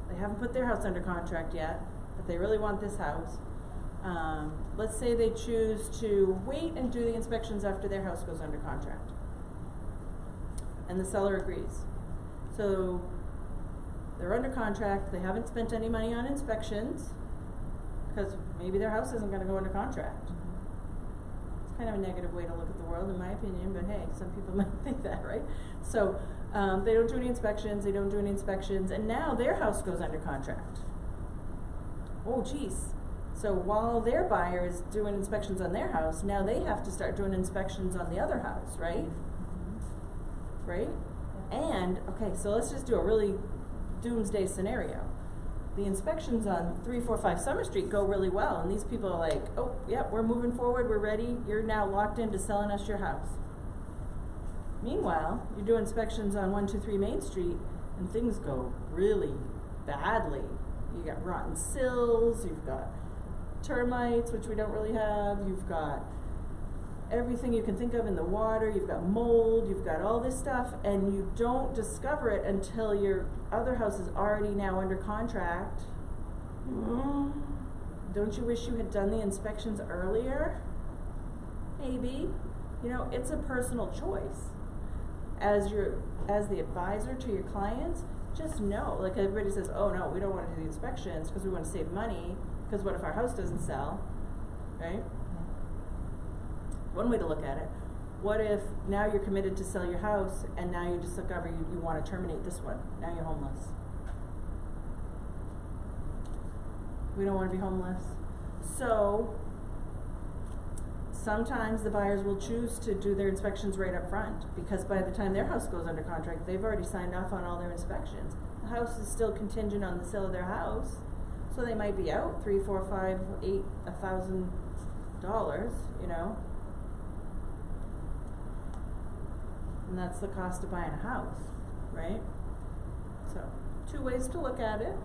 They haven't put their house under contract yet, but they really want this house. Let's say they choose to wait and do the inspections after their house goes under contract. And the seller agrees. So they're under contract, they haven't spent any money on inspections, because maybe their house isn't going to go under contract. It's kind of a negative way to look at the world, in my opinion, but hey, some people might think that, right? So they don't do any inspections, and now their house goes under contract. Oh, geez. So while their buyer is doing inspections on their house, now they have to start doing inspections on the other house, right? Mm-hmm. Right? And, okay, so let's just do a really doomsday scenario. The inspections on 345 Summer Street go really well, and these people are like, oh, yep, we're moving forward, we're ready, you're now locked into selling us your house. Meanwhile, you do inspections on 123 Main Street, and things go really badly. You got rotten sills, you've got termites, which we don't really have, you've got everything you can think of in the water, you've got mold, you've got all this stuff, and you don't discover it until your other house is already now under contract. Don't you wish you had done the inspections earlier? Maybe. You know, it's a personal choice. As the advisor to your clients, just know, like everybody says, oh no, we don't wanna do the inspections because we wanna save money, because what if our house doesn't sell, right? One way to look at it. What if now you're committed to sell your house and now you discover you wanna terminate this one, now you're homeless. We don't wanna be homeless. So, sometimes the buyers will choose to do their inspections right up front, because by the time their house goes under contract, they've already signed off on all their inspections. The house is still contingent on the sale of their house, so they might be out $3, $4, $5, $8, $1,000, you know. And that's the cost of buying a house, right? So, 2 ways to look at it.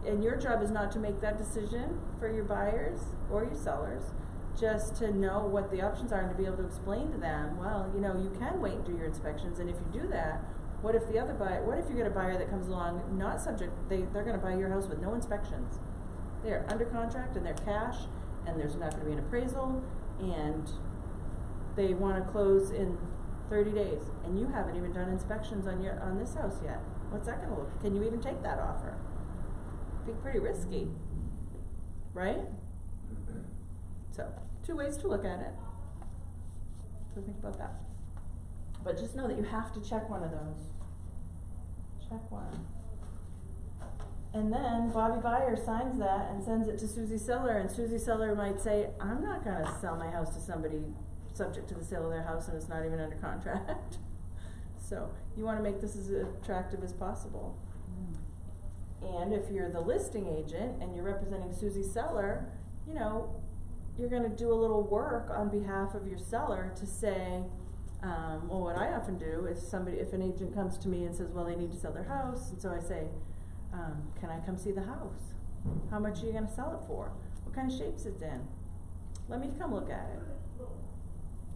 And your job is not to make that decision for your buyers or your sellers, just to know what the options are and to be able to explain to them, well, you know, you can wait and do your inspections, and if you do that, what if you get a buyer that comes along, not subject, they're gonna buy your house with no inspections. They're under contract and they're cash, and there's not gonna be an appraisal, and they wanna close in 30 days, and you haven't even done inspections on this house yet. What's that gonna look? Can you even take that offer? Be pretty risky, right? So, 2 ways to look at it. So think about that. But just know that you have to check one of those. Check one. And then Bobby Buyer signs that and sends it to Susie Seller, and Susie Seller might say, I'm not gonna sell my house to somebody subject to the sale of their house and it's not even under contract. So, you wanna make this as attractive as possible. And if you're the listing agent and you're representing Susie Seller, you know, you're gonna do a little work on behalf of your seller to say, well, what I often do is if an agent comes to me and says, well, they need to sell their house, and so I say, can I come see the house? How much are you gonna sell it for? What kind of shape's it's in? Let me come look at it.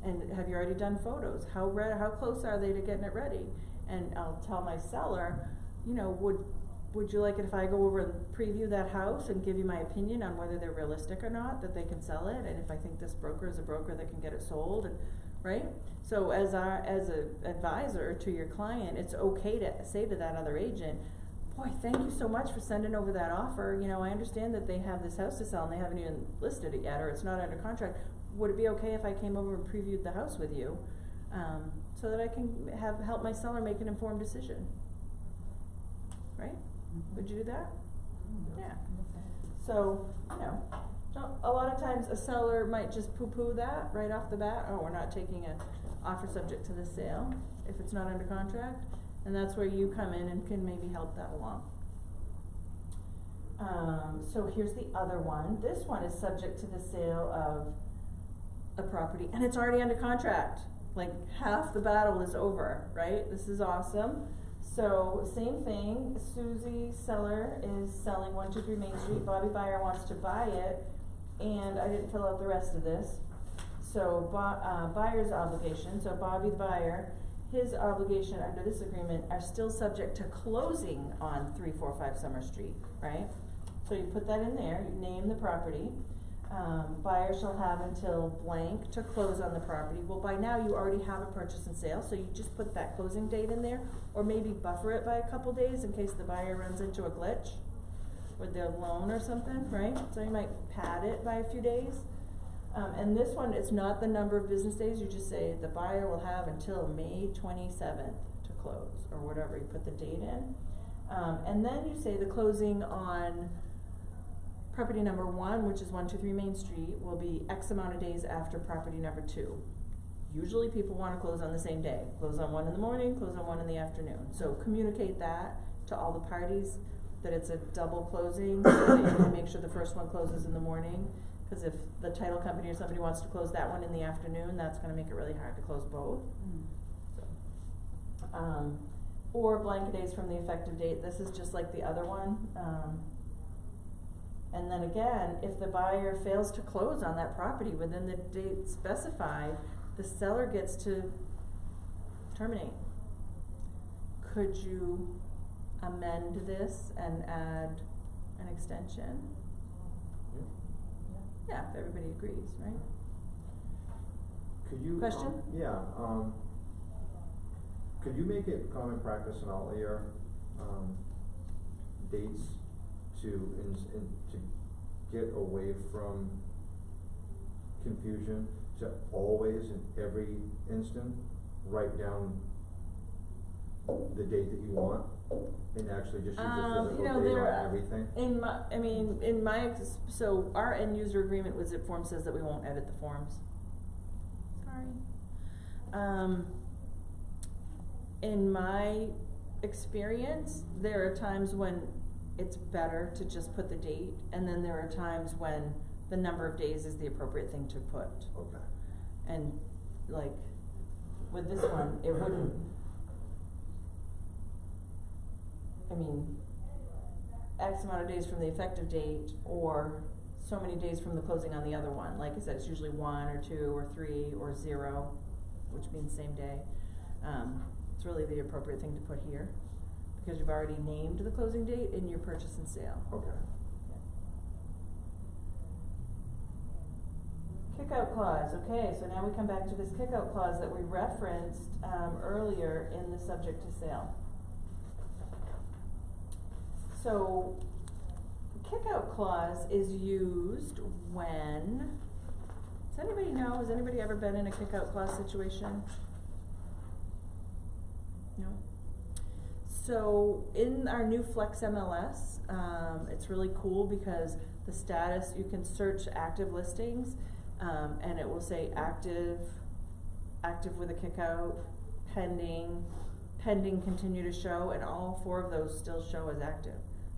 And have you already done photos? How close are they to getting it ready? And I'll tell my seller, you know, would you like it if I go over and preview that house and give you my opinion on whether they're realistic or not, that they can sell it, and if I think this broker is a broker that can get it sold, and right? So as an advisor to your client, it's okay to say to that other agent, boy, thank you so much for sending over that offer. You know, I understand that they have this house to sell and they haven't even listed it yet, or it's not under contract. Would it be okay if I came over and previewed the house with you, so that I can help my seller make an informed decision? Right? Would you do that? Yeah. So, you know, a lot of times a seller might just poo-poo that right off the bat. Oh, we're not taking an offer subject to the sale if it's not under contract. And that's where you come in and can maybe help that along. So here's the other one. This one is subject to the sale of a property, and it's already under contract. Like, half the battle is over, right? This is awesome. So, same thing, Susie Seller is selling 123 Main Street, Bobby Buyer wants to buy it, and I didn't fill out the rest of this. So, buyer's obligation, so Bobby the buyer, his obligation under this agreement are still subject to closing on 345 Summer Street, right? So you put that in there, you name the property. Buyer shall have until blank to close on the property. Well, by now you already have a purchase and sale, so you just put that closing date in there, or maybe buffer it by a couple days in case the buyer runs into a glitch with their loan or something, right? So you might pad it by a few days. And this one, it's not the number of business days, you just say the buyer will have until May 27th to close, or whatever, you put the date in. And then you say the closing on property number 1, which is 123 Main Street, will be X amount of days after property number 2. Usually people want to close on the same day. Close on 1 in the morning, close on 1 in the afternoon. So communicate that to all the parties, that it's a double closing, so that you can make sure the first one closes in the morning. Because if the title company or somebody wants to close that one in the afternoon, that's going to make it really hard to close both. Or blank days from the effective date. This is just like the other one. And then again, if the buyer fails to close on that property within the date specified, the seller gets to terminate. Could you amend this and add an extension? Yeah, if everybody agrees, right? Could you? Question? Yeah, could you make it common practice in all your, dates to, to get away from confusion, to always, in every instant, write down the date that you want, and actually just use the physical date on everything? So our end user agreement with zip form says that we won't edit the forms. Sorry. In my experience, there are times when it's better to just put the date, and then there are times when the number of days is the appropriate thing to put. Okay. And like, with this one, it wouldn't, X amount of days from the effective date, or so many days from the closing on the other one. Like I said, it's usually 1 or 2 or 3 or 0, which means same day. It's really the appropriate thing to put here, because you've already named the closing date in your purchase and sale. Okay. Kickout clause, okay, so now we come back to this kickout clause that we referenced earlier in the subject to sale. So, the kickout clause is used when, does anybody know, has anybody ever been in a kickout clause situation? No? So, in our new Flex MLS, it's really cool because the status, you can search active listings, and it will say active with a kickout, pending, continue to show, and all 4 of those still show as active.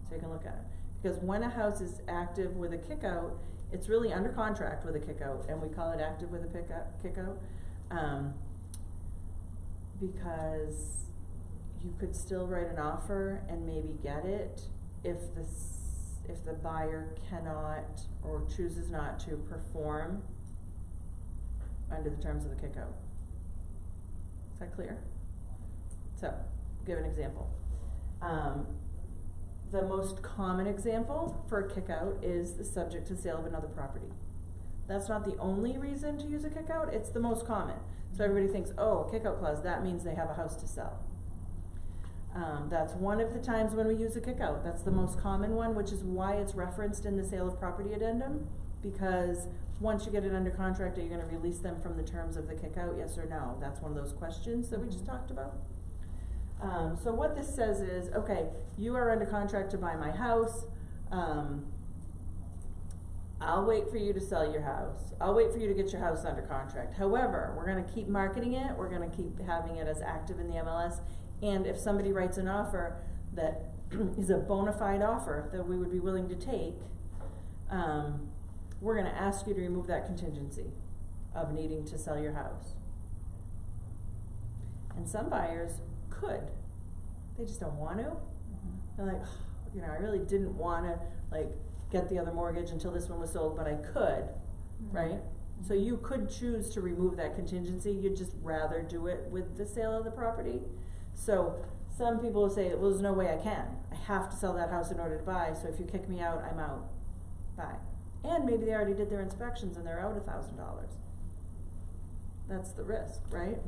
So you can look at it. Because when a house is active with a kickout, it's really under contract with a kickout, and we call it active with a kickout, because you could still write an offer and maybe get it if the buyer cannot or chooses not to perform under the terms of the kickout. Is that clear? So, give an example. The most common example for a kickout is the subject to sale of another property. That's not the only reason to use a kickout, it's the most common. So everybody thinks, oh, a kickout clause, that means they have a house to sell. That's one of the times when we use a kickout. That's the most common one, which is why it's referenced in the sale of property addendum, because once you get it under contract, are you going to release them from the terms of the kickout, yes or no? That's one of those questions that we just talked about. So what this says is, okay, you are under contract to buy my house. I'll wait for you to sell your house. I'll wait for you to get your house under contract. However, we're going to keep marketing it. We're going to keep having it as active in the MLS. And if somebody writes an offer that is a bona fide offer that we would be willing to take, we're going to ask you to remove that contingency of needing to sell your house. And some buyers could. They just don't want to. They're like, oh, I really didn't want to get the other mortgage until this one was sold, but I could, right? So you could choose to remove that contingency. You'd just rather do it with the sale of the property. So some people will say, well, there's no way I can. I have to sell that house in order to buy, so if you kick me out, I'm out. Bye. And maybe they already did their inspections and they're out $1,000. That's the risk, right?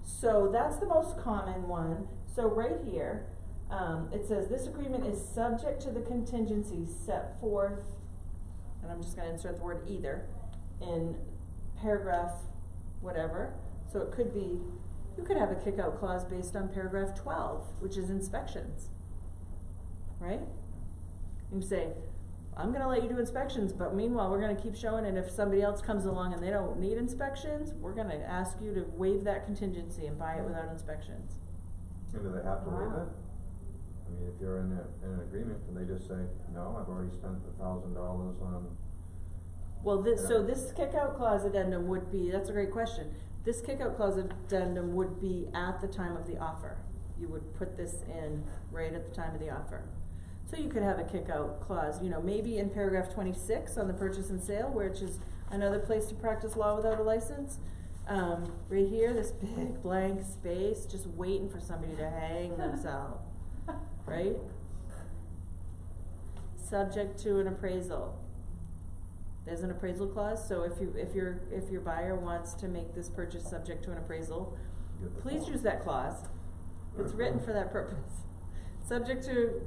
So that's the most common one. So right here, it says this agreement is subject to the contingencies set forth, and I'm just going to insert the word either, in paragraph whatever. So it could be, you could have a kickout clause based on paragraph 12, which is inspections, right? You say, I'm going to let you do inspections, but meanwhile we're going to keep showing it. If somebody else comes along and they don't need inspections, we're going to ask you to waive that contingency and buy it without inspections. And do they have to waive it? I mean, if you're in an agreement, can they just say, no, I've already spent $1,000 on... Well, so this kickout clause addendum would be, that's a great question. This kickout clause addendum would be at the time of the offer. You would put this in right at the time of the offer. So you could have a kickout clause, maybe in paragraph 26 on the purchase and sale, which is another place to practice law without a license. Right here, this big blank space, just waiting for somebody to hang themselves, right? Subject to an appraisal. There's an appraisal clause, so if your buyer wants to make this purchase subject to an appraisal, Get the please form. use that clause. It's written for that purpose. Subject to,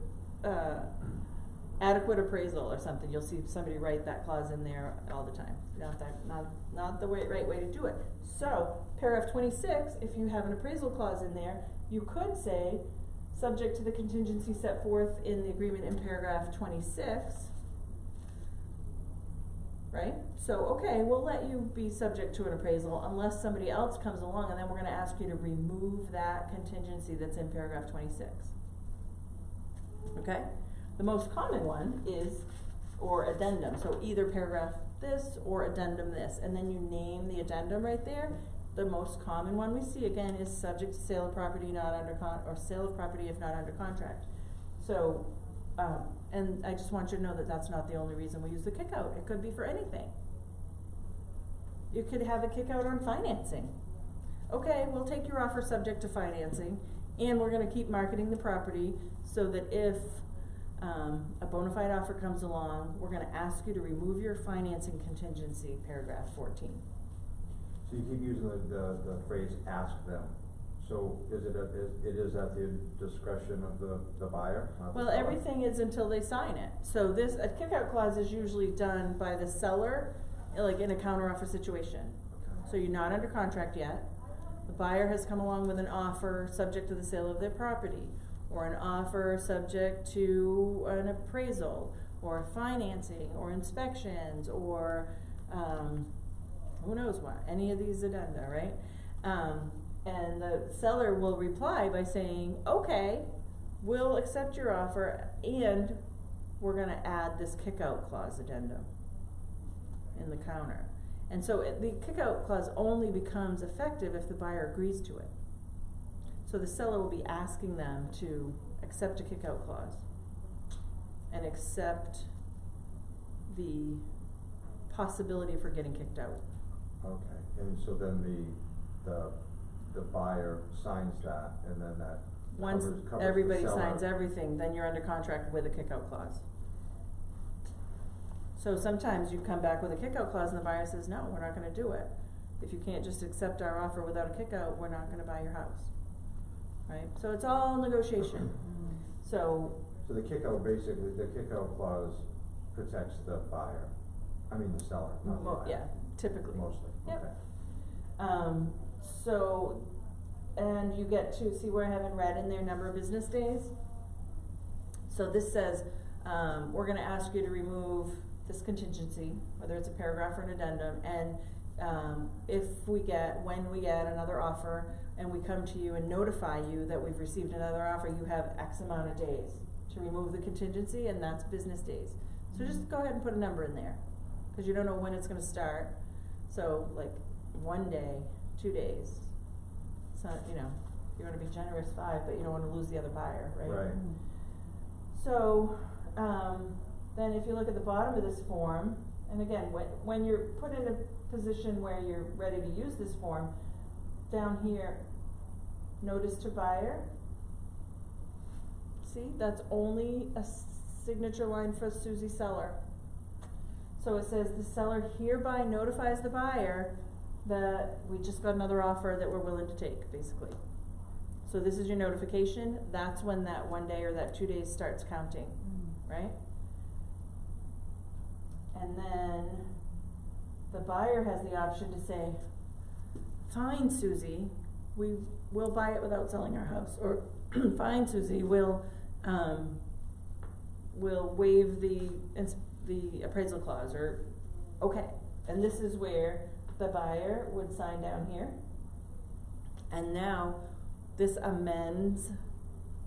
adequate appraisal or something, you'll see somebody write that clause in there all the time. Not the right way to do it. So, paragraph 26, if you have an appraisal clause in there, you could say, subject to the contingency set forth in the agreement in paragraph 26, right? So, okay, we'll let you be subject to an appraisal unless somebody else comes along, and then we're gonna ask you to remove that contingency that's in paragraph 26. Okay? The most common one is, or addendum, so either paragraph this or addendum this, and then you name the addendum right there. The most common one we see again is subject to sale of property not under or sale of property if not under contract. So, and I just want you to know that that's not the only reason we use the kick out. It could be for anything. You could have a kick out on financing. Okay, we'll take your offer subject to financing, and we're gonna keep marketing the property so that if a bona fide offer comes along, we're gonna ask you to remove your financing contingency, paragraph 14. So you keep using the phrase "ask them." So is it at the discretion of the buyer? Not the Well, seller? everything is until they sign it. So a kick-out clause is usually done by the seller, like in a counteroffer situation. Okay. So you're not under contract yet. The buyer has come along with an offer subject to the sale of their property, or an offer subject to an appraisal, or financing, or inspections, or who knows what, any of these addenda, right? And the seller will reply by saying, okay, we'll accept your offer, and we're gonna add this kick-out clause addendum in the counter. And so the kick-out clause only becomes effective if the buyer agrees to it. So the seller will be asking them to accept a kick-out clause and accept the possibility for getting kicked out. Okay, and so then the buyer signs that, and then that Once covers everybody the seller. signs everything, then you're under contract with a kick-out clause. So sometimes you come back with a kick-out clause and the buyer says, no, we're not gonna do it. If you can't just accept our offer without a kick-out, we're not gonna buy your house. Right? So it's all negotiation. So, So the kick-out clause protects the buyer, the seller, not the buyer. yeah, typically. Mostly, Yep. okay. So, and you get to see where I have in red in there number of business days. So this says, we're gonna ask you to remove this contingency, whether it's a paragraph or an addendum, and when we get another offer and we come to you and notify you that we've received another offer, you have X amount of days to remove the contingency, and that's business days. So just go ahead and put a number in there, cause you don't know when it's gonna start. So like 1 day, 2 days. So, you wanna be generous 5, but you don't wanna lose the other buyer, right? Right. So, then if you look at the bottom of this form, and again, when you're put in a position where you're ready to use this form, down here, notice to buyer. See, that's only a signature line for Susie Seller. So it says the seller hereby notifies the buyer that we just got another offer that we're willing to take, basically. So this is your notification, that's when that 1 day or that 2 days starts counting, right? And then the buyer has the option to say, fine, Susie, we'll buy it without selling our house, or fine, Susie, we'll waive the appraisal clause, or okay. And this is where the buyer would sign down here. And now this amends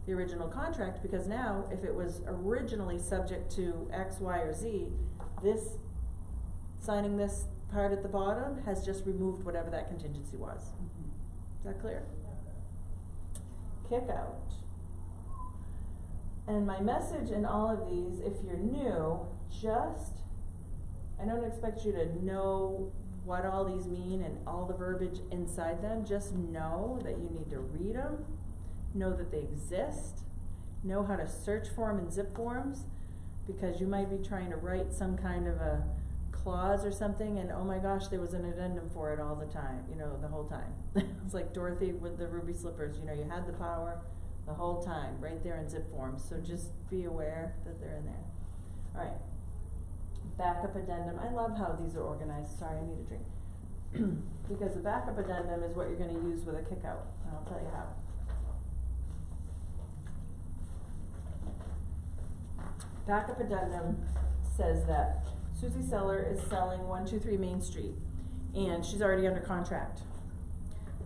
the original contract, because now if it was originally subject to X, Y, or Z, this signing this part at the bottom has just removed whatever that contingency was. Is that clear? Kick out. And my message in all of these, if you're new, I don't expect you to know what all these mean and all the verbiage inside them. Just know that you need to read them, know that they exist, know how to search for them in zip forms, because you might be trying to write some kind of a clause or something, and oh my gosh, there was an addendum for it all the time, you know, the whole time. It's like Dorothy with the ruby slippers, you know, you had the power the whole time, right there in zip forms, so just be aware that they're in there. Alright, backup addendum, I love how these are organized, sorry, I need a drink. Because the backup addendum is what you're gonna use with a kickout, and I'll tell you how. Backup addendum says that Susie Seller is selling 123 Main Street, and she's already under contract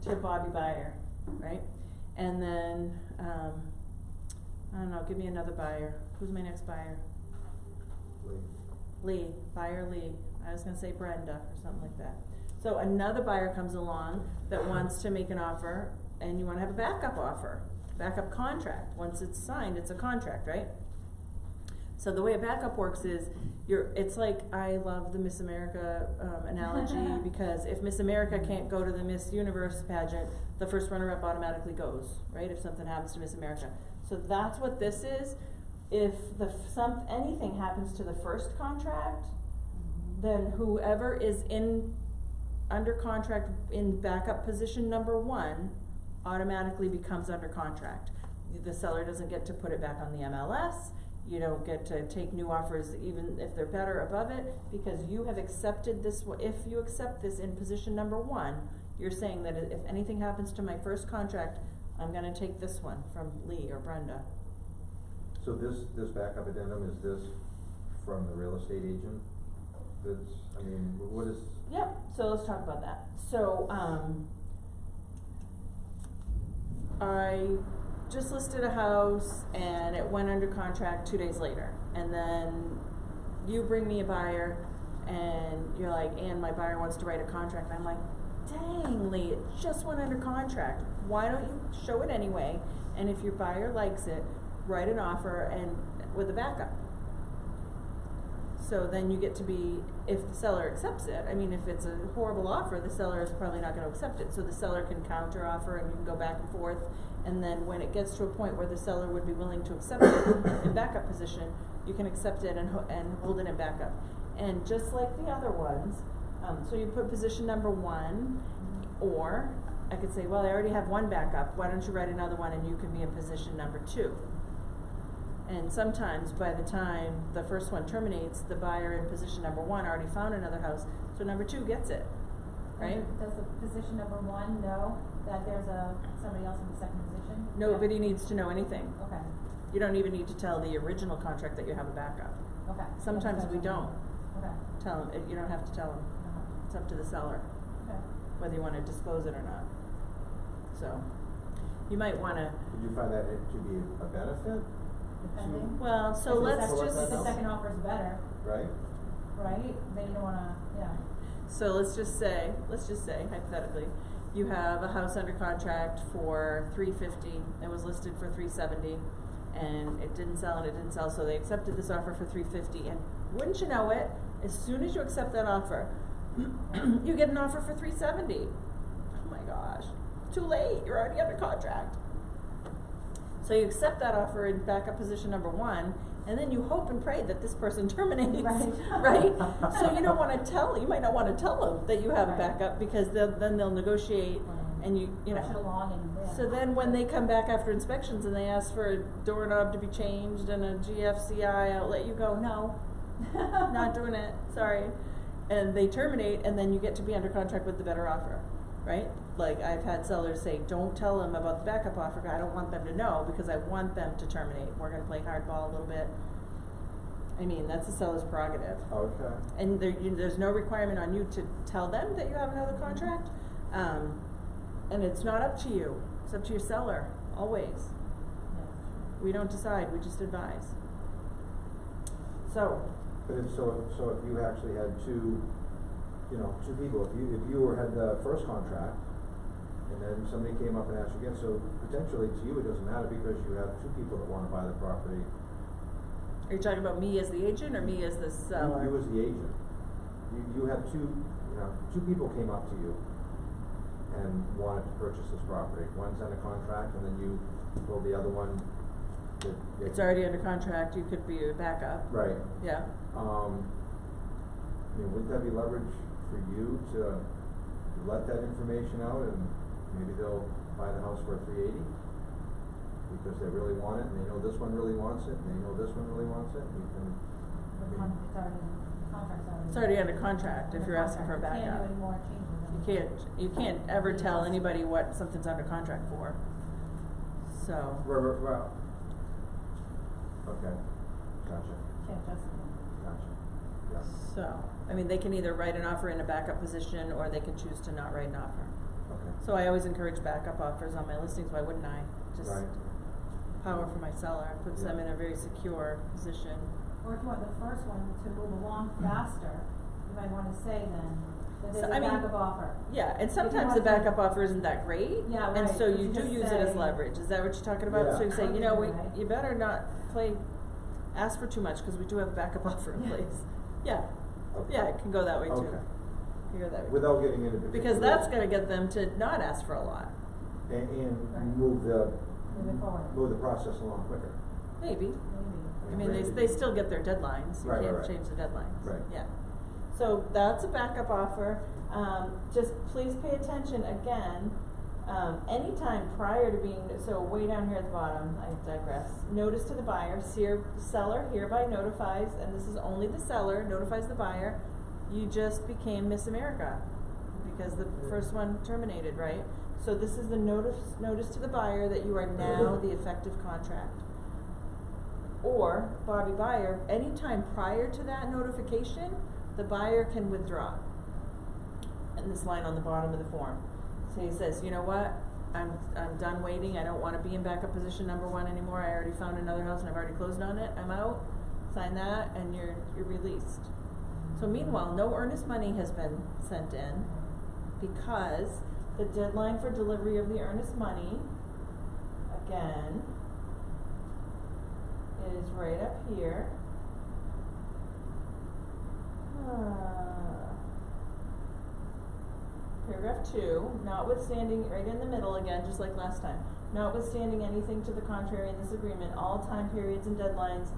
to Bobby Buyer, right? And then, I don't know, give me another buyer. Who's my next buyer? Lee, buyer Lee. I was gonna say Brenda or something like that. So another buyer comes along that wants to make an offer, and you wanna have a backup offer, backup contract. Once it's signed, it's a contract, right? So the way a backup works is, it's like, I love the Miss America analogy, because if Miss America can't go to the Miss Universe pageant, the first runner-up automatically goes, right, if something happens to Miss America. So that's what this is. If anything happens to the first contract, then whoever is under contract in backup position number 1 automatically becomes under contract. The seller doesn't get to put it back on the MLS. You don't get to take new offers even if they're better above it, because you have accepted this. If you accept this in position number 1, you're saying that if anything happens to my first contract, I'm gonna take this one from Lee or Brenda. So this backup addendum, is this from the real estate agent? That's, I mean, what is? Yep, so let's talk about that. So, I just listed a house and it went under contract 2 days later, and then you bring me a buyer and you're like, and my buyer wants to write a contract, and I'm like, dang Lee, it just went under contract, why don't you show it anyway, and if your buyer likes it, write an offer and with a backup. So then you get to be, if the seller accepts it, I mean, if it's a horrible offer, the seller is probably not going to accept it. So the seller can counter offer and you can go back and forth. And then when it gets to a point where the seller would be willing to accept it in backup position, you can accept it and hold it in backup. And just like the other ones, so you put position number 1, or I could say, well, I already have one backup. Why don't you write another one and you can be in position number 2. And sometimes by the time the first one terminates, the buyer in position number 1 already found another house, so number 2 gets it, right? Does the position number 1 know that there's somebody else in the second position? Nobody needs to know anything. Okay. You don't even need to tell the original contract that you have a backup. Okay. Sometimes we don't Okay. tell them. You don't have to tell them. It's up to the seller Okay. whether you want to disclose it or not. So you might want to. Did you find that to be a benefit? Depending. Well, so If let's the just. If the second offer is better, Right? right? Then you don't wanna, yeah. So let's just say hypothetically, you have a house under contract for $350. It was listed for $370, and it didn't sell, so they accepted this offer for $350. And wouldn't you know it, as soon as you accept that offer, you get an offer for $370. Oh my gosh, too late, you're already under contract. So you accept that offer in backup position number 1, and then you hope and pray that this person terminates, right? So you don't want to you might not want to tell them that you have a backup, because then they'll negotiate, and you know. Push it along and, yeah. So then when they come back after inspections and they ask for a doorknob to be changed and a GFCI outlet, you go, no, not doing it, sorry. And they terminate, and then you get to be under contract with the better offer, right? Like, I've had sellers say, don't tell them about the backup offer, I don't want them to know, because I want them to terminate. We're going to play hardball a little bit. I mean, that's the seller's prerogative. Okay. And there's no requirement on you to tell them that you have another contract. And it's not up to you. It's up to your seller, always. We don't decide, we just advise. So. But if you actually had two people, if you had the first contract, and then somebody came up and asked you again, so potentially to you it doesn't matter, because you have 2 people that want to buy the property. Are you talking about me as the agent or me as the seller? You as the agent. You have 2 people came up to you and wanted to purchase this property. One's under contract, and then you told the other one that it's already under contract, you could be a backup. Right. Yeah. I mean, wouldn't that be leverage for you to let that information out and maybe they'll buy the house for $380? Because they really want it, and they know this one really wants it, and they know this one really wants it, and you can, I mean, It's already under contract if you're asking for a You can't backup. do any more changes. You can't ever tell anybody what something's under contract for. So, well, okay, gotcha, Can't just. gotcha, yeah, so, I mean, they can either write an offer in a backup position or they can choose to not write an offer. okay. So I always encourage backup offers on my listings, why wouldn't I? Just Right. power for my seller, puts them Yeah. in a very secure position. Or if you want the first one to move along faster, you might wanna say then, that there's So, a I mean, backup offer. Yeah, and If you sometimes want the to- backup offer isn't that great. Yeah, And right, so but you you do just use it as say- leverage, is that what you're talking about? Yeah. So you say, you know, Right. you better not ask for too much, cause we do have a backup offer in Yeah. place. Yeah, Okay. yeah, it can go that way too. Okay. Can go that way. Without getting into Because particulars. that's gonna get them to not ask for a lot, And Right. move the, Moving forward. move the process along quicker. maybe. Maybe. I mean, they still get their deadlines, you Right, can't right. change the deadlines. Right. Yeah. So that's a backup offer, just please pay attention again, anytime prior to being, so way down here at the bottom, I digress. Notice to the buyer, seller hereby notifies, and this is only the seller, notifies the buyer, you just became Miss America, because the first one terminated, right? So this is the notice to the buyer that you are now the effective contract. Or, Bobby buyer, anytime prior to that notification, the buyer can withdraw. And this line on the bottom of the form. So he says, you know what, I'm done waiting, I don't wanna be in backup position number 1 anymore, I already found another house and I've already closed on it, I'm out, sign that, and you're released. So meanwhile, no earnest money has been sent in, because the deadline for delivery of the earnest money, again, is right up here. Paragraph 2, notwithstanding, right in the middle again, just like last time, notwithstanding anything to the contrary in this agreement, all time periods and deadlines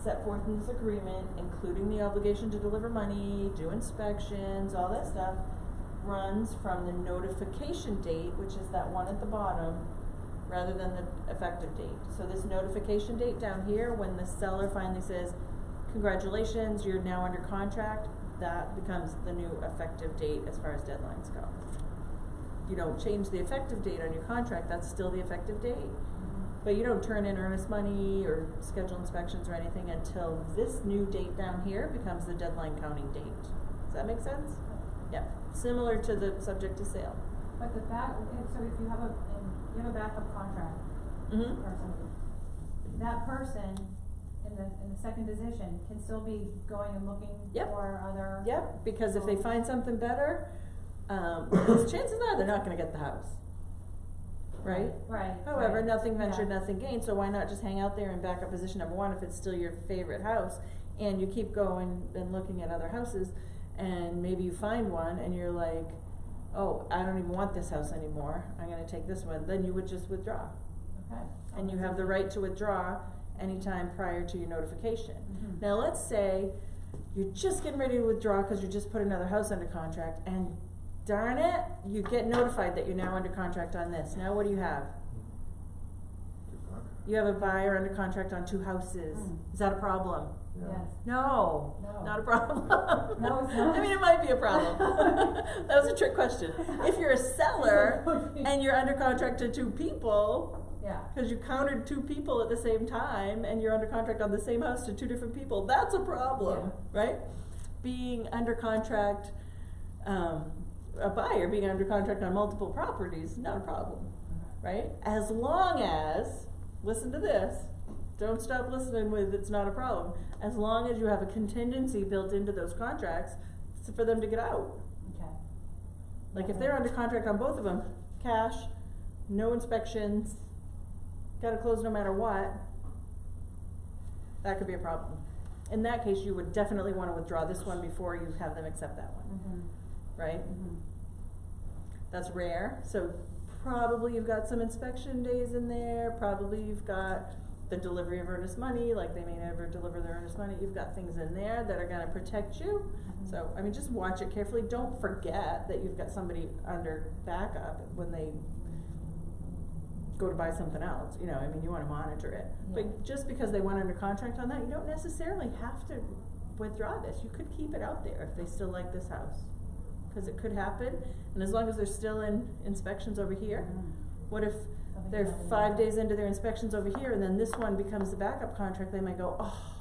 set forth in this agreement, including the obligation to deliver money, do inspections, all that stuff, runs from the notification date, which is that one at the bottom, rather than the effective date. So this notification date down here, when the seller finally says, congratulations, you're now under contract, that becomes the new effective date as far as deadlines go. You don't change the effective date on your contract, that's still the effective date. But you don't turn in earnest money or schedule inspections or anything until this new date down here becomes the deadline counting date. Does that make sense? Yeah, similar to the subject to sale. But so if you have a backup contract Mm-hmm. person, that person in the second position can still be going and looking Yep. for other. Yep, because if they find something better, because chances are they're not gonna get the house. Right? Right. However, right. nothing ventured, Yeah. nothing gained, so why not just hang out there in backup position number 1 if it's still your favorite house, and you keep going and looking at other houses, and maybe you find one and you're like, oh, I don't even want this house anymore, I'm gonna take this one, then you would just withdraw. Okay. And you have the right to withdraw anytime prior to your notification. Mhm. Now, let's say you're just getting ready to withdraw because you just put another house under contract, and darn it, you get notified that you're now under contract on this. Now what do you have? You have a buyer under contract on 2 houses. Is that a problem? Yeah. Yes. No, No. not a problem. No, it's not. I mean, it might be a problem. That was a trick question. If you're a seller and you're under contract to 2 people, Yeah. because you countered 2 people at the same time and you're under contract on the same house to 2 different people, that's a problem, right? Being under contract, a buyer being under contract on multiple properties, not a problem, right? As long as, listen to this, don't stop listening with it's not a problem, as long as you have a contingency built into those contracts for them to get out. Okay. Like if they're under contract on both of them, cash, no inspections, gotta close no matter what, that could be a problem. In that case, you would definitely wanna withdraw this one before you have them accept that one, Mm-hmm. right? Mm-hmm. That's rare, so probably you've got some inspection days in there, probably you've got the delivery of earnest money, like they may never deliver their earnest money, you've got things in there that are gonna protect you. Mhm. So, I mean, just watch it carefully, don't forget that you've got somebody under backup when they go to buy something else, you know, I mean, you wanna monitor it. Yeah. But just because they went under contract on that, you don't necessarily have to withdraw this, you could keep it out there if they still like this house. Cause it could happen, and as long as they're still in inspections over here, Mhm. what if Something they're happened. 5 days into their inspections over here, and then this one becomes the backup contract, they might go, oh,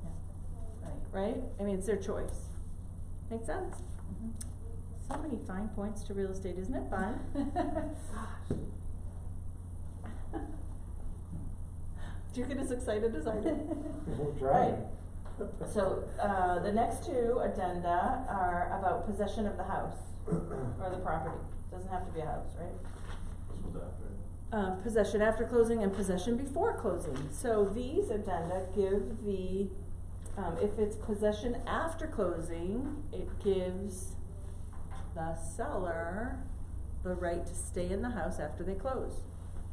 Yeah. right? I mean, it's their choice. Make sense? Mhm. So many fine points to real estate, isn't it fun? Do you get as excited as I do? We'll try. Right. So, the next two addenda are about possession of the house, or the property, doesn't have to be a house, right? This was after. Possession after closing and possession before closing. So these addenda give the, if it's possession after closing, it gives the seller the right to stay in the house after they close,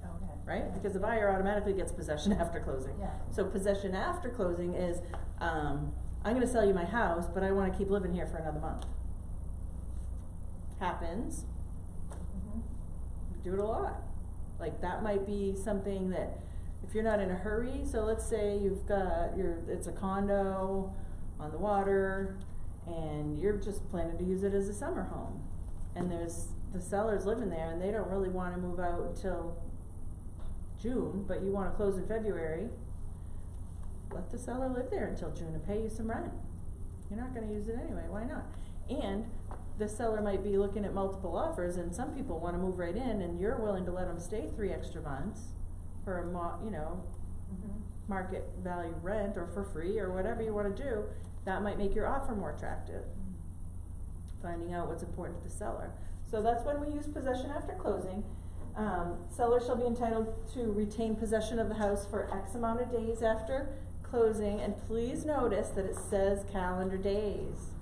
Okay. right? Because the buyer automatically gets possession after closing. Yeah. So possession after closing is, I'm gonna sell you my house, but I wanna keep living here for another month. Happens, Mhm. we do it a lot. Like that might be something that, if you're not in a hurry, so let's say you've got it's a condo on the water, and you're just planning to use it as a summer home. And there's, the seller's living there and they don't really wanna move out until June, but you wanna close in February, let the seller live there until June and pay you some rent. You're not gonna use it anyway, why not? And the seller might be looking at multiple offers, and some people wanna move right in, and you're willing to let them stay 3 extra months for a Mhm. market value rent, or for free, or whatever you wanna do. That might make your offer more attractive. Finding out what's important to the seller. So that's when we use possession after closing. Seller shall be entitled to retain possession of the house for X amount of days after closing, and please notice that it says calendar days.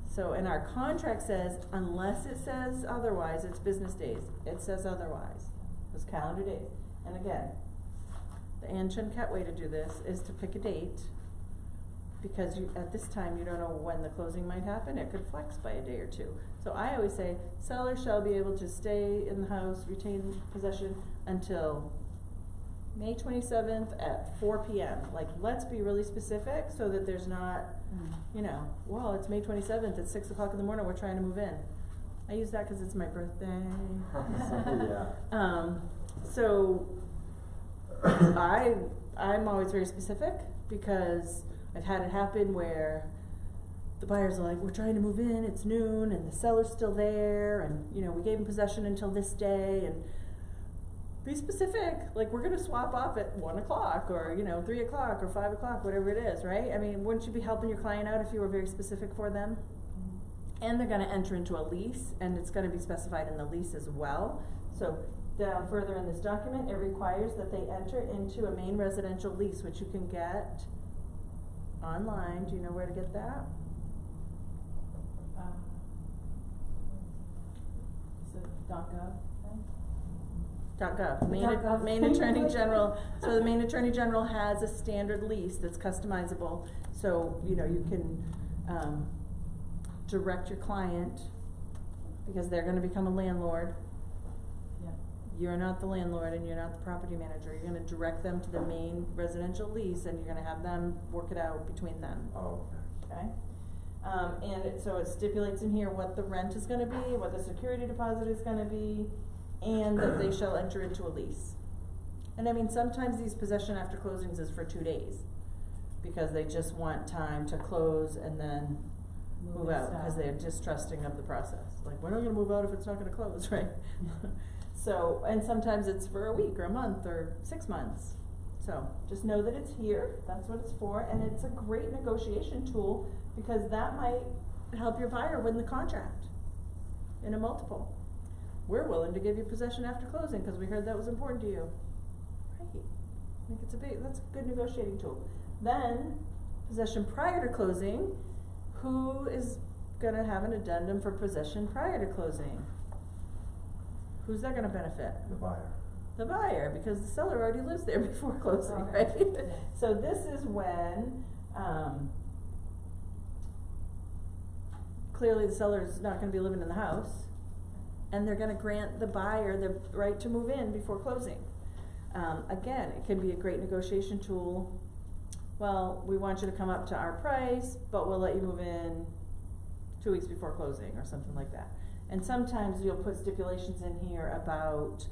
So, and our contract says, unless it says otherwise, it's business days. It says otherwise, it's calendar days. And again, the Ann Ket way to do this is to pick a date, because you, at this time, you don't know when the closing might happen, it could flex by a day or two. So I always say, seller shall be able to stay in the house, retain possession until May 27th at 4 p.m. Like, let's be really specific so that there's not, well, it's May 27th at 6 o'clock in the morning, we're trying to move in. I use that 'cause it's my birthday. Yeah. So I'm always very specific, because I've had it happen where the buyers are like, we're trying to move in, it's noon, and the seller's still there, and, we gave them possession until this day, and be specific, like, we're gonna swap up at 1 o'clock, or, 3 o'clock, or 5 o'clock, whatever it is, right? I mean, wouldn't you be helping your client out if you were very specific for them? And they're gonna enter into a lease, and it's gonna be specified in the lease as well. So down further in this document, it requires that they enter into a main residential lease, which you can get online. Do you know where to get that? Is it .gov? .gov. .gov. Maine Attorney General. So the Maine Attorney General has a standard lease that's customizable. So, you can direct your client, because they're gonna become a landlord. Yeah. You're not the landlord and you're not the property manager. You're gonna direct them to the main residential lease, and you're gonna have them work it out between them. Oh, okay. Okay? So it stipulates in here what the rent is gonna be, what the security deposit is gonna be, and that they shall enter into a lease. And I mean, sometimes these possession after closings is for 2 days, because they just want time to close and then move out, because they're distrusting of the process. Like, we're not gonna move out if it's not gonna close, right? So, and sometimes it's for a week or a month or 6 months. So, just know that it's here, that's what it's for, and it's a great negotiation tool, because that might help your buyer win the contract in a multiple. We're willing to give you possession after closing, because we heard that was important to you. Right. I think that's a good negotiating tool. Then, possession prior to closing. Who is gonna have an addendum for possession prior to closing? Who's that gonna benefit? The buyer. the buyer, because the seller already lives there before closing, Okay. right? Yeah. So this is when, clearly the seller's not gonna be living in the house, and they're gonna grant the buyer the right to move in before closing. Again, it can be a great negotiation tool. Well, we want you to come up to our price, but we'll let you move in 2 weeks before closing, or something like that. And sometimes you'll put stipulations in here about,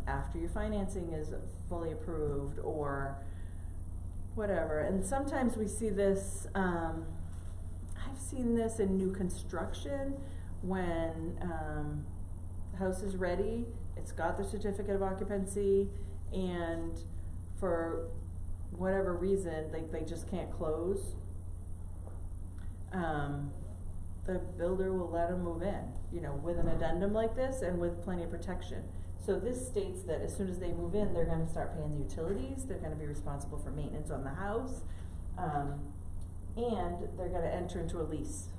after your financing is fully approved, or whatever. And sometimes we see this, I've seen this in new construction, when, the house is ready, it's got the certificate of occupancy, and for whatever reason, they just can't close. The builder will let them move in, you know, with an addendum like this and with plenty of protection. So this states that as soon as they move in, they're gonna start paying the utilities, they're gonna be responsible for maintenance on the house, and they're gonna enter into a lease.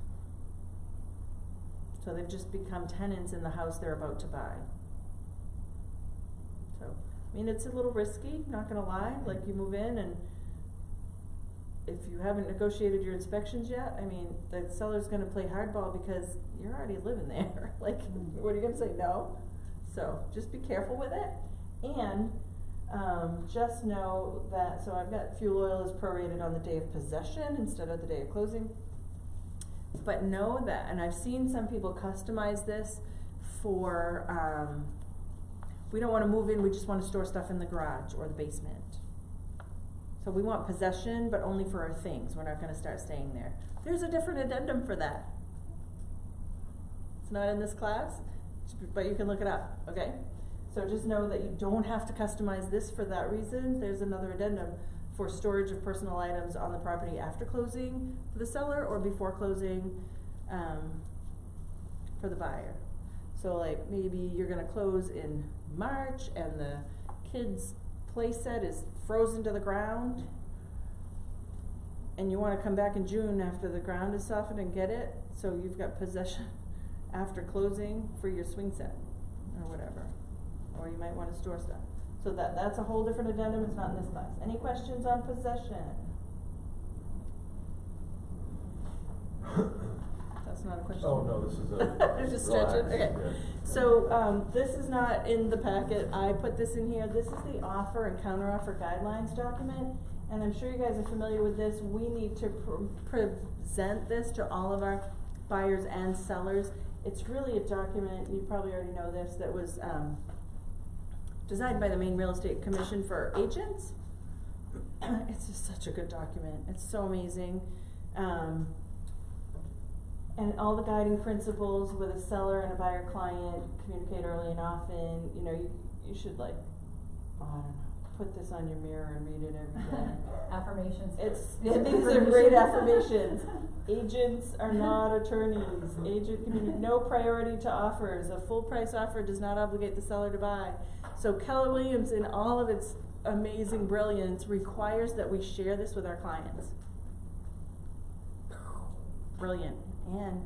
So they've just become tenants in the house they're about to buy. So, I mean, it's a little risky, not gonna lie, like you move in and if you haven't negotiated your inspections yet, I mean, the seller's gonna play hardball because you're already living there, like, what are you gonna say, no? So, just be careful with it, and, just know that, so I've got fuel oil is prorated on the day of possession instead of the day of closing. But know that, and I've seen some people customize this for, we don't wanna move in, we just wanna store stuff in the garage or the basement. So we want possession, but only for our things, we're not gonna start staying there. There's a different addendum for that. It's not in this class, but you can look it up, okay? So just know that you don't have to customize this for that reason. There's another addendum for storage of personal items on the property after closing for the seller or before closing, for the buyer. So like maybe you're gonna close in March and the kids' play set is frozen to the ground, and you wanna come back in June after the ground is softened and get it, so you've got possession after closing for your swing set or whatever. Or you might wanna store stuff. So that's a whole different addendum, it's not in this class. Any questions on possession? That's not a question. Oh, no, this is a. I'm just stretching, okay. Yeah. So, this is not in the packet, I put this in here, this is the offer and counteroffer guidelines document, and I'm sure you guys are familiar with this. We need to present this to all of our buyers and sellers. It's really a document, you probably already know this, that was, designed by the Maine Real Estate Commission for agents. It's just such a good document, it's so amazing. And all the guiding principles with a seller and a buyer client, communicate early and often, you know, you should like, oh, I don't know, put this on your mirror and read it every day. Affirmations. These are great affirmations. Agents are not attorneys. No priority to offers. A full price offer does not obligate the seller to buy. So Keller Williams, in all of its amazing brilliance, requires that we share this with our clients. Brilliant. And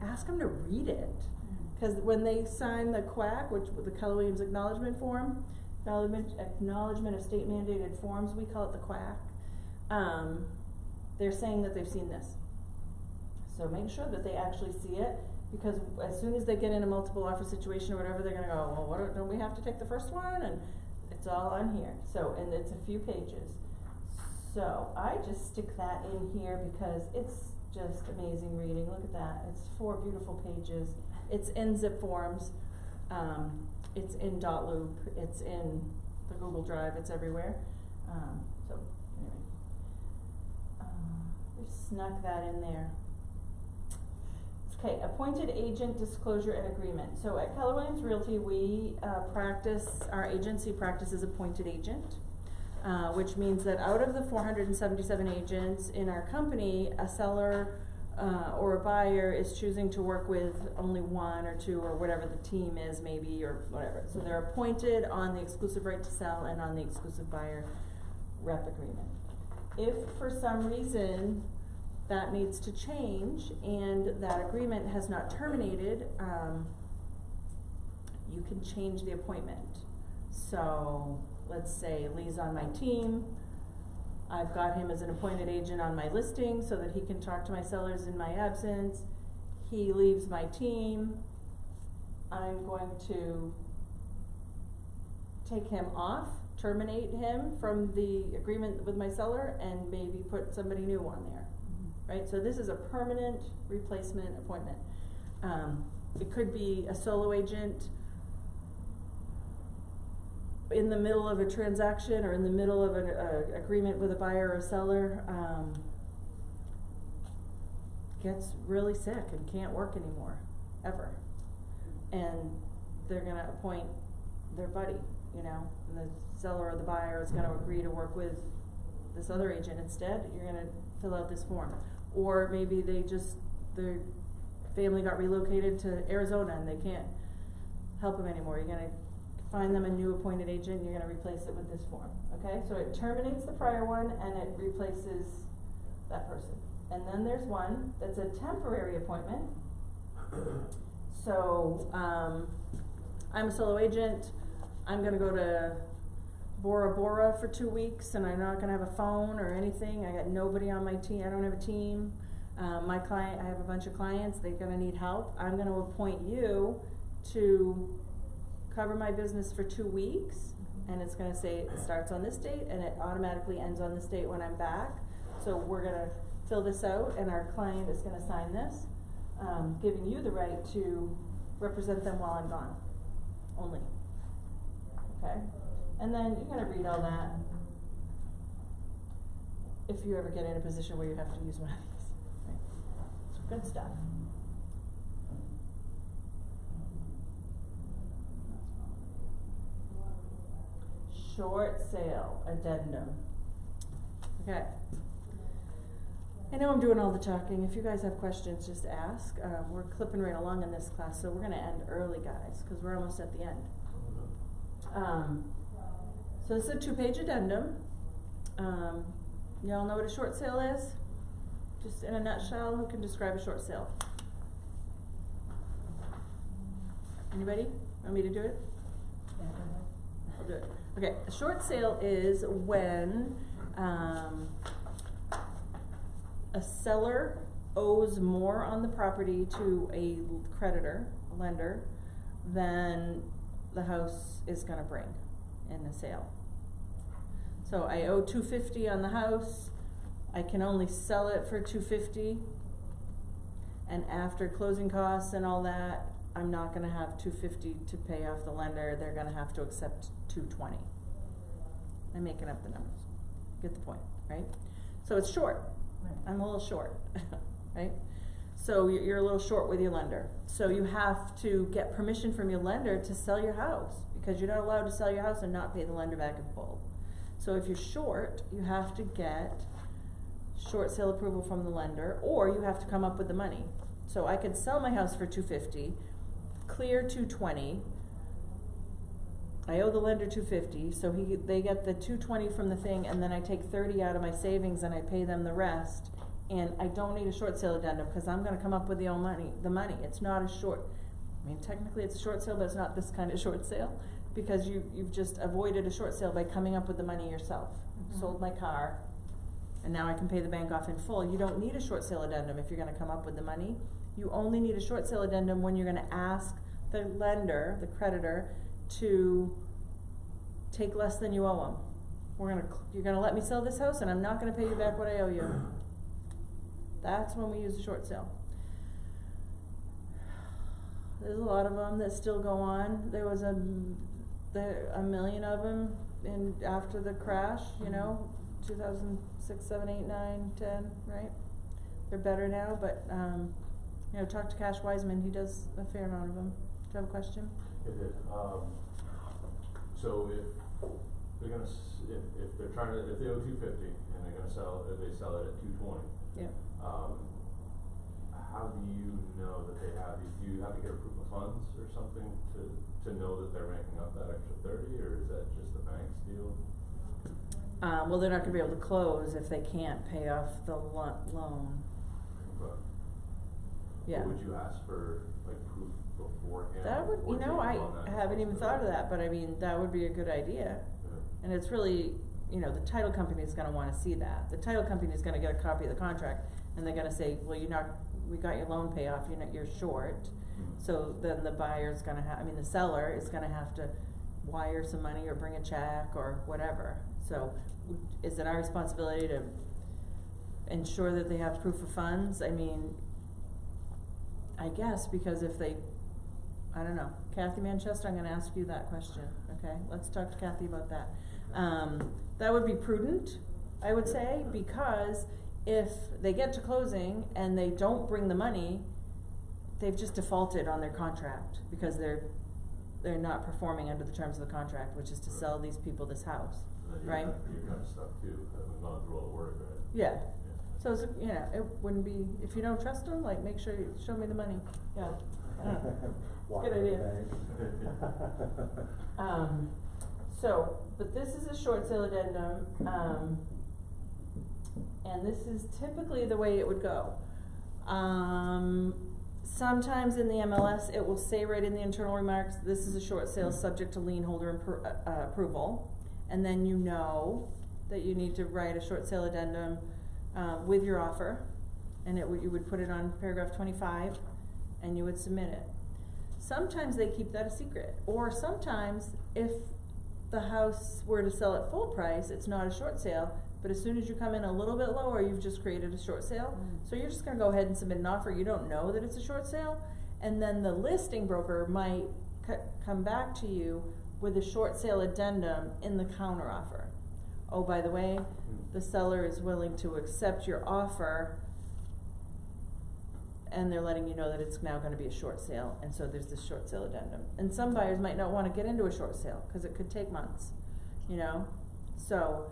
ask them to read it. Because when they sign the QAC, which the Keller Williams Acknowledgement Form, Acknowledgement of State Mandated Forms, we call it the QAC, they're saying that they've seen this. So make sure that they actually see it, because as soon as they get in a multiple offer situation or whatever, they're gonna go, well, don't we have to take the first one? And it's all on here. So, and it's a few pages. So I just stick that in here because it's just amazing reading. Look at that. It's 4 beautiful pages. It's in zip forms. It's in .loop. It's in the Google Drive. It's everywhere. So anyway, we snuck that in there. Okay, appointed agent disclosure and agreement. So at Keller Williams Realty, we our agency practices appointed agent. Which means that out of the 477 agents in our company, a seller or a buyer is choosing to work with only 1 or 2 or whatever the team is maybe, or whatever. So they're appointed on the exclusive right to sell and on the exclusive buyer rep agreement. If for some reason that needs to change and that agreement has not terminated, you can change the appointment. So, let's say Lee's on my team, I've got him as an appointed agent on my listing so that he can talk to my sellers in my absence. He leaves my team, I'm going to take him off, terminate him from the agreement with my seller, and maybe put somebody new on there, right? So this is a permanent replacement appointment. It could be a solo agent in the middle of a transaction or in the middle of an agreement with a buyer or seller, gets really sick and can't work anymore, ever. And they're gonna appoint their buddy, you know, and the seller or the buyer is gonna agree to work with this other agent instead. You're gonna fill out this form. Or maybe their family got relocated to Arizona and they can't help them anymore. You're gonna find them a new appointed agent, you're gonna replace it with this form, okay? So it terminates the prior one and it replaces that person. And then there's one that's a temporary appointment. So, I'm a solo agent, I'm gonna go to Bora Bora for 2 weeks and I'm not gonna have a phone or anything, I got nobody on my team, I don't have a team. My client, I have a bunch of clients, they're gonna need help. I'm gonna appoint you to cover my business for 2 weeks, and it's gonna say it starts on this date and it automatically ends on this date when I'm back. So we're gonna fill this out and our client is gonna sign this, giving you the right to represent them while I'm gone, only. Okay? And then you're gonna read all that if you ever get in a position where you have to use one of these. Right? So good stuff. Short sale addendum. Okay. I know I'm doing all the talking. If you guys have questions, just ask. We're clipping right along in this class, so we're gonna end early, guys, because we're almost at the end. So this is a 2-page addendum. Y'all know what a short sale is? Just in a nutshell, who can describe a short sale? Anybody? Want me to do it? Yeah, go ahead. I'll do it. Okay, a short sale is when a seller owes more on the property to a creditor, a lender, than the house is gonna bring in the sale. So I owe $250 on the house, I can only sell it for $250, and after closing costs and all that, I'm not gonna have $250 to pay off the lender, they're gonna have to accept $220. I'm making up the numbers. Get the point, right? So it's short. Right. I'm a little short, right? So you're a little short with your lender. So you have to get permission from your lender to sell your house, because you're not allowed to sell your house and not pay the lender back in full. So if you're short, you have to get short sale approval from the lender, or you have to come up with the money. So I could sell my house for $250, clear $220. I owe the lender $250, so they get the $220 from the thing, and then I take $30 out of my savings and I pay them the rest. And I don't need a short sale addendum because I'm going to come up with the money. It's not a short. I mean, technically it's a short sale, but it's not this kind of short sale, because you've just avoided a short sale by coming up with the money yourself. Mm-hmm. Sold my car, and now I can pay the bank off in full. You don't need a short sale addendum if you're going to come up with the money. You only need a short sale addendum when you're going to ask the lender, the creditor, to take less than you owe them. You're gonna let me sell this house, and I'm not gonna pay you back what I owe you. That's when we use a short sale. There's a lot of them that still go on. There was a million of them after the crash, you know, 2006, 7, 8, 9, 10, right? They're better now, but you know, talk to Cash Wiseman. He does a fair amount of them. Do you have a question? It did. So if they're gonna, if they're trying to, if they owe $250 and they're gonna sell, if they sell it at $220, Yeah. how do you know that they have? Do you have to get a proof of funds or something to know that they're making up that extra 30, or is that just the bank's deal? Well, they're not gonna be able to close if they can't pay off the loan. But Yeah. But would you ask for like proof beforehand? That would, or you take know, I on that haven't even thought of that, responsibility? but I mean, that would be a good idea. Yeah. And it's really, you know, the title company's gonna wanna see that. The title company's gonna get a copy of the contract, and they're gonna say, well, we got your loan payoff, you're short. Mhm. So then the buyer's gonna the seller is gonna have to wire some money or bring a check or whatever. So, is it our responsibility to ensure that they have proof of funds? I mean, I guess, because if they, I don't know, Kathy Manchester, I'm gonna ask you that question, okay? Let's talk to Kathy about that. That would be prudent, I would say, because if they get to closing and they don't bring the money, they've just defaulted on their contract, because they're not performing under the terms of the contract, which is to sell these people this house, And then right? you're kind of stuck too, having gone through all the work, right? Yeah. Yeah. So it's, you know, it wouldn't be, if you don't trust them, like, make sure you show me the money, yeah. Walk Good to the idea. bank. But this is a short sale addendum, and this is typically the way it would go. Sometimes in the MLS, it will say right in the internal remarks, this is a short sale subject to lien holder approval. And then you know that you need to write a short sale addendum, with your offer. And you would put it on paragraph 25, and you would submit it. Sometimes they keep that a secret, or sometimes if the house were to sell at full price, it's not a short sale, but as soon as you come in a little bit lower, you've just created a short sale. So you're just gonna go ahead and submit an offer, you don't know that it's a short sale, and then the listing broker might come back to you with a short sale addendum in the counter offer. Oh, by the way, the seller is willing to accept your offer, and they're letting you know that it's now gonna be a short sale, and so there's this short sale addendum. And some buyers might not wanna get into a short sale, cause it could take months, you know? So,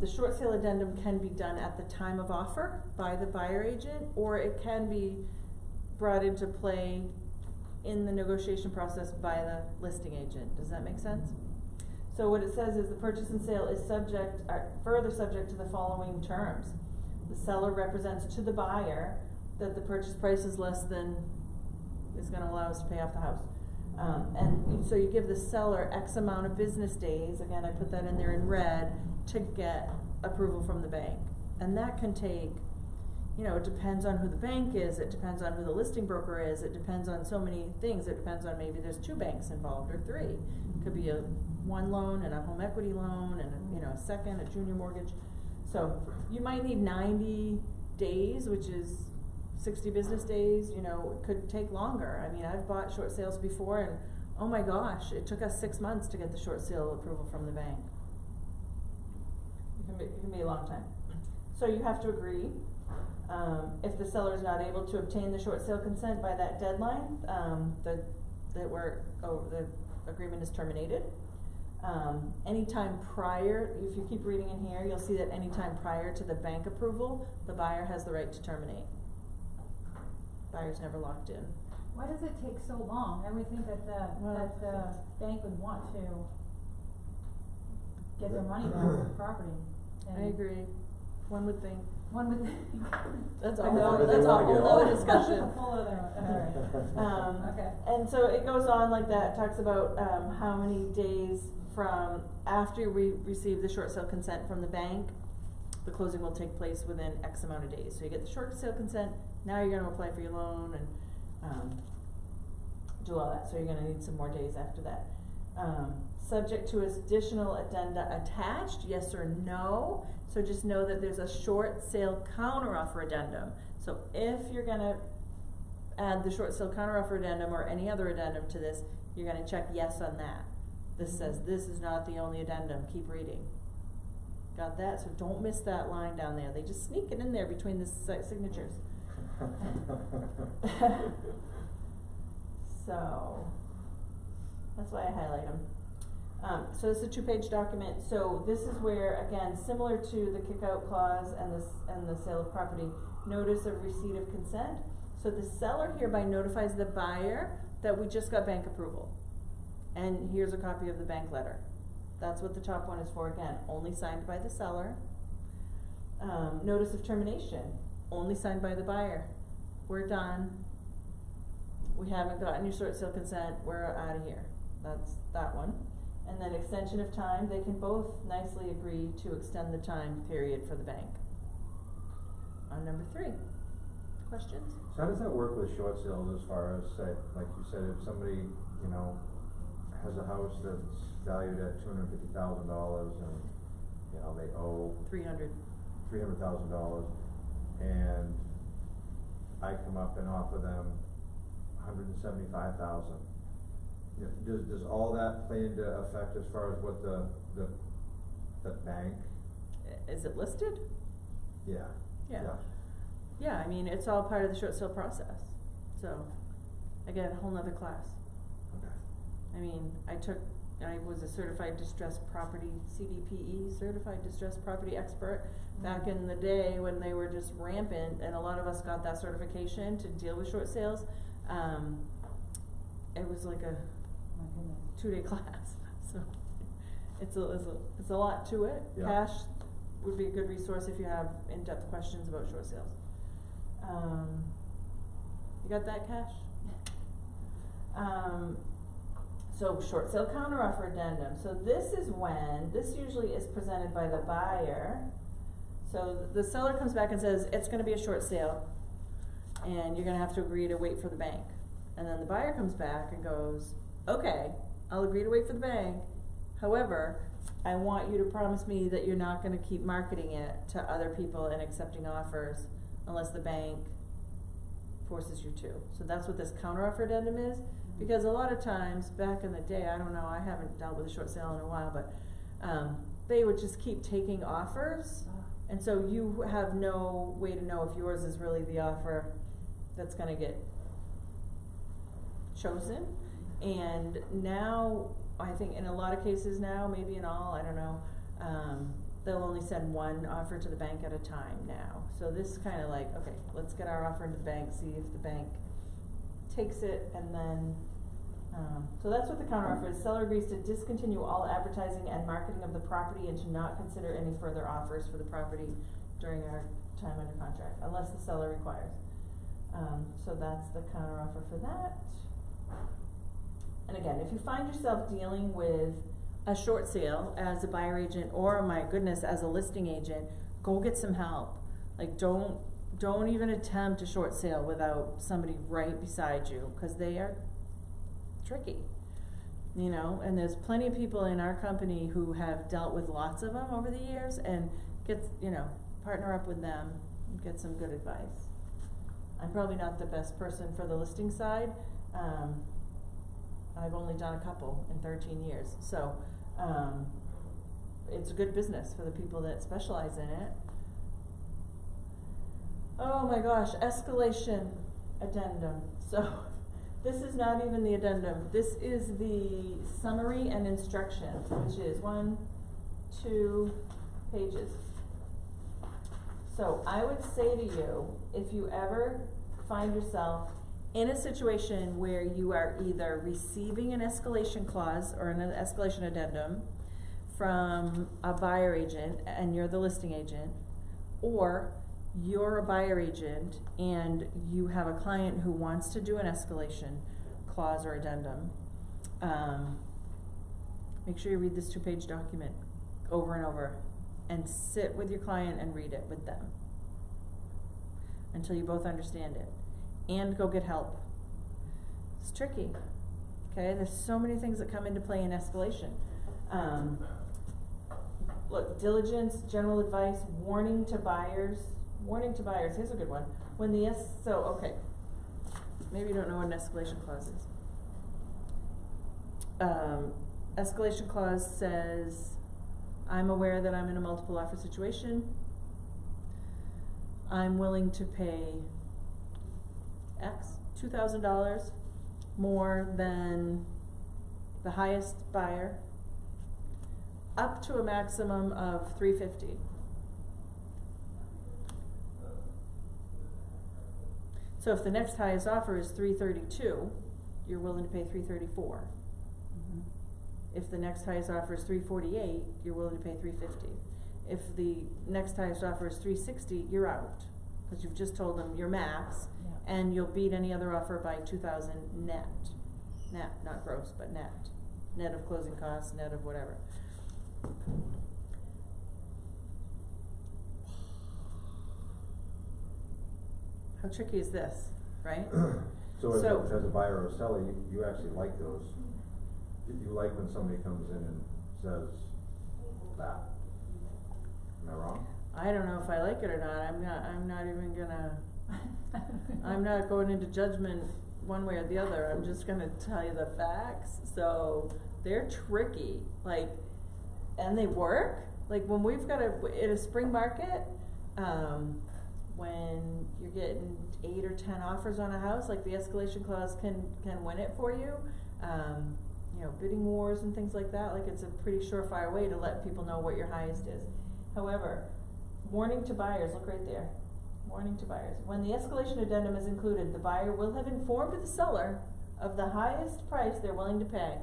the short sale addendum can be done at the time of offer by the buyer agent, or it can be brought into play in the negotiation process by the listing agent. Does that make sense? So what it says is the purchase and sale is further subject to the following terms. The seller represents to the buyer that the purchase price is less than is gonna allow us to pay off the house. And so you give the seller X amount of business days, again, I put that in there in red, to get approval from the bank. And that can take, you know, it depends on who the bank is, it depends on who the listing broker is, it depends on so many things, it depends on maybe there's 2 banks involved, or 3. It could be one loan and a home equity loan and a second, a junior mortgage. So you might need 90 days, which is 60 business days, you know, it could take longer. I mean, I've bought short sales before, and oh my gosh, it took us 6 months to get the short sale approval from the bank. It can be a long time. So you have to agree. If the seller is not able to obtain the short sale consent by that deadline, the agreement is terminated. Anytime prior, if you keep reading in here, you'll see that anytime prior to the bank approval, the buyer has the right to terminate. Buyer's never locked in. Why does it take so long? I would think that the bank would want to get their money back for the property. I agree. One would think. One would think. That's a I whole know, other, they that's a wanna whole get other off. discussion. Whole other, alright. Okay. And so it goes on like that, talks about, how many days from after we receive the short sale consent from the bank, the closing will take place within X amount of days. So you get the short sale consent, now you're gonna apply for your loan and, do all that, so you're gonna need some more days after that. Subject to additional addenda attached, yes or no. So just know that there's a short sale counteroffer addendum. So if you're gonna add the short sale counteroffer addendum or any other addendum to this, you're gonna check yes on that. This says this is not the only addendum, keep reading. Got that? So don't miss that line down there. They just sneak it in there between the signatures. So, that's why I highlight them. So this is a 2-page document. So this is where, again, similar to the kick-out clause and the sale of property, notice of receipt of consent. So the seller hereby notifies the buyer that we just got bank approval. And here's a copy of the bank letter. That's what the top one is for, again, only signed by the seller. Notice of termination, only signed by the buyer. we're done, we haven't gotten your short sale consent, we're out of here. That's that one. And then extension of time, they can both nicely agree to extend the time period for the bank. On number 3, questions? So how does that work with short sales as far as, say, like you said, if somebody, you know, has a house that's valued at $250,000 and, you know, they owe $300,000. and I come up and offer them $175,000. You know, does all that play into effect as far as what the bank? Is it listed? Yeah. Yeah. Yeah, I mean, it's all part of the short sale process. So, again, a whole nother class. Okay. I mean, I was a certified distressed property, CDPE, certified distressed property expert, back in the day when they were just rampant, and a lot of us got that certification to deal with short sales. It was like a 2-day class, so it's a lot to it. Yeah. Cash would be a good resource if you have in-depth questions about short sales. You got that, Cash? So short sale counteroffer addendum. So this usually is presented by the buyer. So the seller comes back and says, it's gonna be a short sale, and you're gonna have to agree to wait for the bank. And then the buyer comes back and goes, okay, I'll agree to wait for the bank. However, I want you to promise me that you're not gonna keep marketing it to other people and accepting offers unless the bank forces you to. So that's what this counteroffer addendum is. Because a lot of times, back in the day, I don't know, I haven't dealt with a short sale in a while, but they would just keep taking offers. And so you have no way to know if yours is really the offer that's gonna get chosen. And now, I think in a lot of cases now, maybe in all, I don't know, they'll only send one offer to the bank at a time now. So this is kinda like, okay, let's get our offer into the bank, see if the bank takes it, and then, so that's what the counteroffer is. Seller agrees to discontinue all advertising and marketing of the property and to not consider any further offers for the property during our time under contract, unless the seller requires. So that's the counteroffer for that. And again, if you find yourself dealing with a short sale as a buyer agent, or my goodness, as a listing agent, go get some help. Like, don't even attempt a short sale without somebody right beside you, because they are tricky, you know. And there's plenty of people in our company who have dealt with lots of them over the years, and partner up with them and get some good advice. I'm probably not the best person for the listing side. I've only done a couple in 13 years, so it's a good business for the people that specialize in it. Oh my gosh, escalation addendum. So this is not even the addendum. This is the summary and instructions, which is 1, 2 pages. So I would say to you, if you ever find yourself in a situation where you are either receiving an escalation clause or an escalation addendum from a buyer agent and you're the listing agent, or you're a buyer agent and you have a client who wants to do an escalation clause or addendum, make sure you read this 2-page document over and over and sit with your client and read it with them until you both understand it. And go get help. It's tricky, okay? There's so many things that come into play in escalation. Look, diligence, general advice, warning to buyers. Warning to buyers, here's a good one. Okay, maybe you don't know what an escalation clause is. Escalation clause says, I'm aware that I'm in a multiple offer situation. I'm willing to pay X, $2,000 more than the highest buyer, up to a maximum of $350. So if the next highest offer is $332, you're willing to pay $334. Mm-hmm. If the next highest offer is $348, you're willing to pay $350. If the next highest offer is $360, you're out. cause you've just told them your max, Yeah. and you'll beat any other offer by 2,000 net. Net, not gross, but net. Net of closing costs, net of whatever. How tricky is this, right? So as So- as a buyer or a seller, you actually like those, you like when somebody comes in and says that. Am I wrong? I don't know if I like it or not, I'm not even gonna, I'm not going into judgment one way or the other, I'm just gonna tell you the facts. So, they're tricky, like, and they work, like when we've got at a spring market, when you're getting 8 or 10 offers on a house, like the escalation clause can win it for you. You know, bidding wars and things like that, like it's a pretty surefire way to let people know what your highest is. However, warning to buyers, look right there, warning to buyers. When the escalation addendum is included, the buyer will have informed the seller of the highest price they're willing to pay.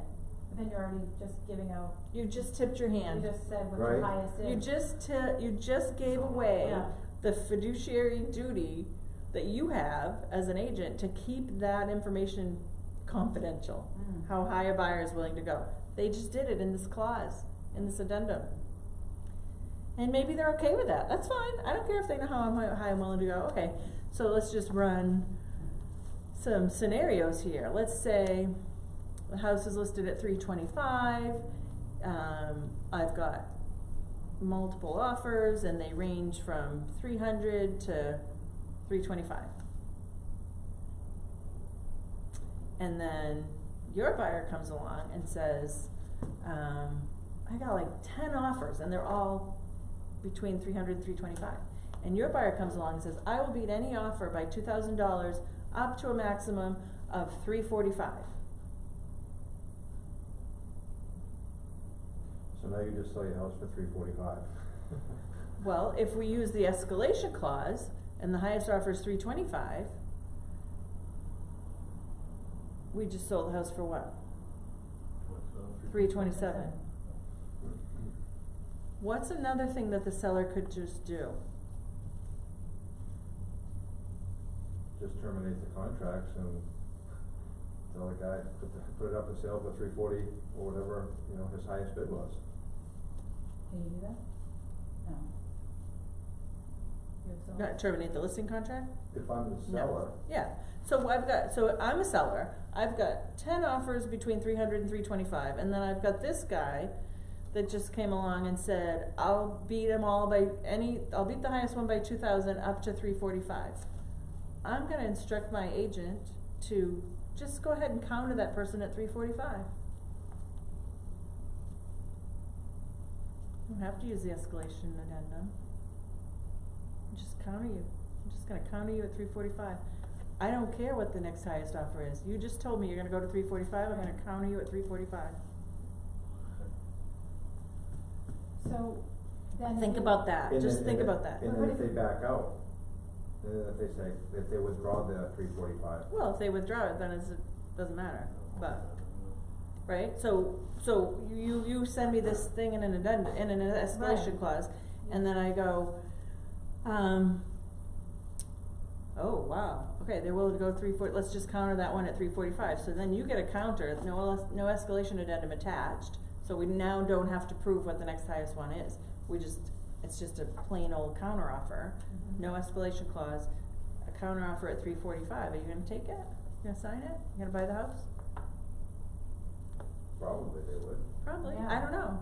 But then you're already just giving out, You just tipped your you hand. just said what Right. your highest is. You just gave away Yeah. the fiduciary duty that you have as an agent to keep that information confidential. Mm. How high a buyer is willing to go. They just did it in this clause, in this addendum. And maybe they're okay with that, that's fine, I don't care if they know how high I'm willing to go, okay. So let's just run some scenarios here. Let's say the house is listed at $325, I've got multiple offers and they range from $300 to $325. And then your buyer comes along and says, I got like 10 offers and they're all between $300 and $325. And your buyer comes along and says, I will beat any offer by $2,000 up to a maximum of $345. So now you just sell your house for $345. Well, if we use the escalation clause and the highest offer is $325, we just sold the house for what? $327. What's another thing that the seller could just do? Just terminate the contracts and tell the guy, put it up for sale for $340 or whatever, you know, his highest bid was. Can you do that? No. You have so- Not terminate the listing contract? If I'm the No. seller, Yeah, so I'm a seller, I've got 10 offers between $300 and $325, and then I've got this guy that just came along and said, I'll beat them all I'll beat the highest one by 2,000 up to $345. I'm gonna instruct my agent to just go ahead and counter that person at $345. You don't have to use the escalation addendum. Just counter you. I'm just gonna counter you at $345. I don't care what the next highest offer is. You just told me you're gonna go to $345, I'm gonna counter you at $345. So, then. Think about that, and just then- think and about then- that. And But then what if if- they back out, and then if they say, if they withdraw the $345. Well, if they withdraw it, then it doesn't matter, but, right? So you send me this thing in an addendum, in an escalation Right. clause, and then I go, oh, wow, okay, they're willing to go let's just counter that one at $345. So then you get a counter, no escalation addendum attached, so we now don't have to prove what the next highest one is. It's just a plain old counter offer, Mhm. no escalation clause, a counter offer at $345. Are you gonna take it? You gonna sign it? You gonna buy the house? Probably they would. Probably, Yeah. I don't know.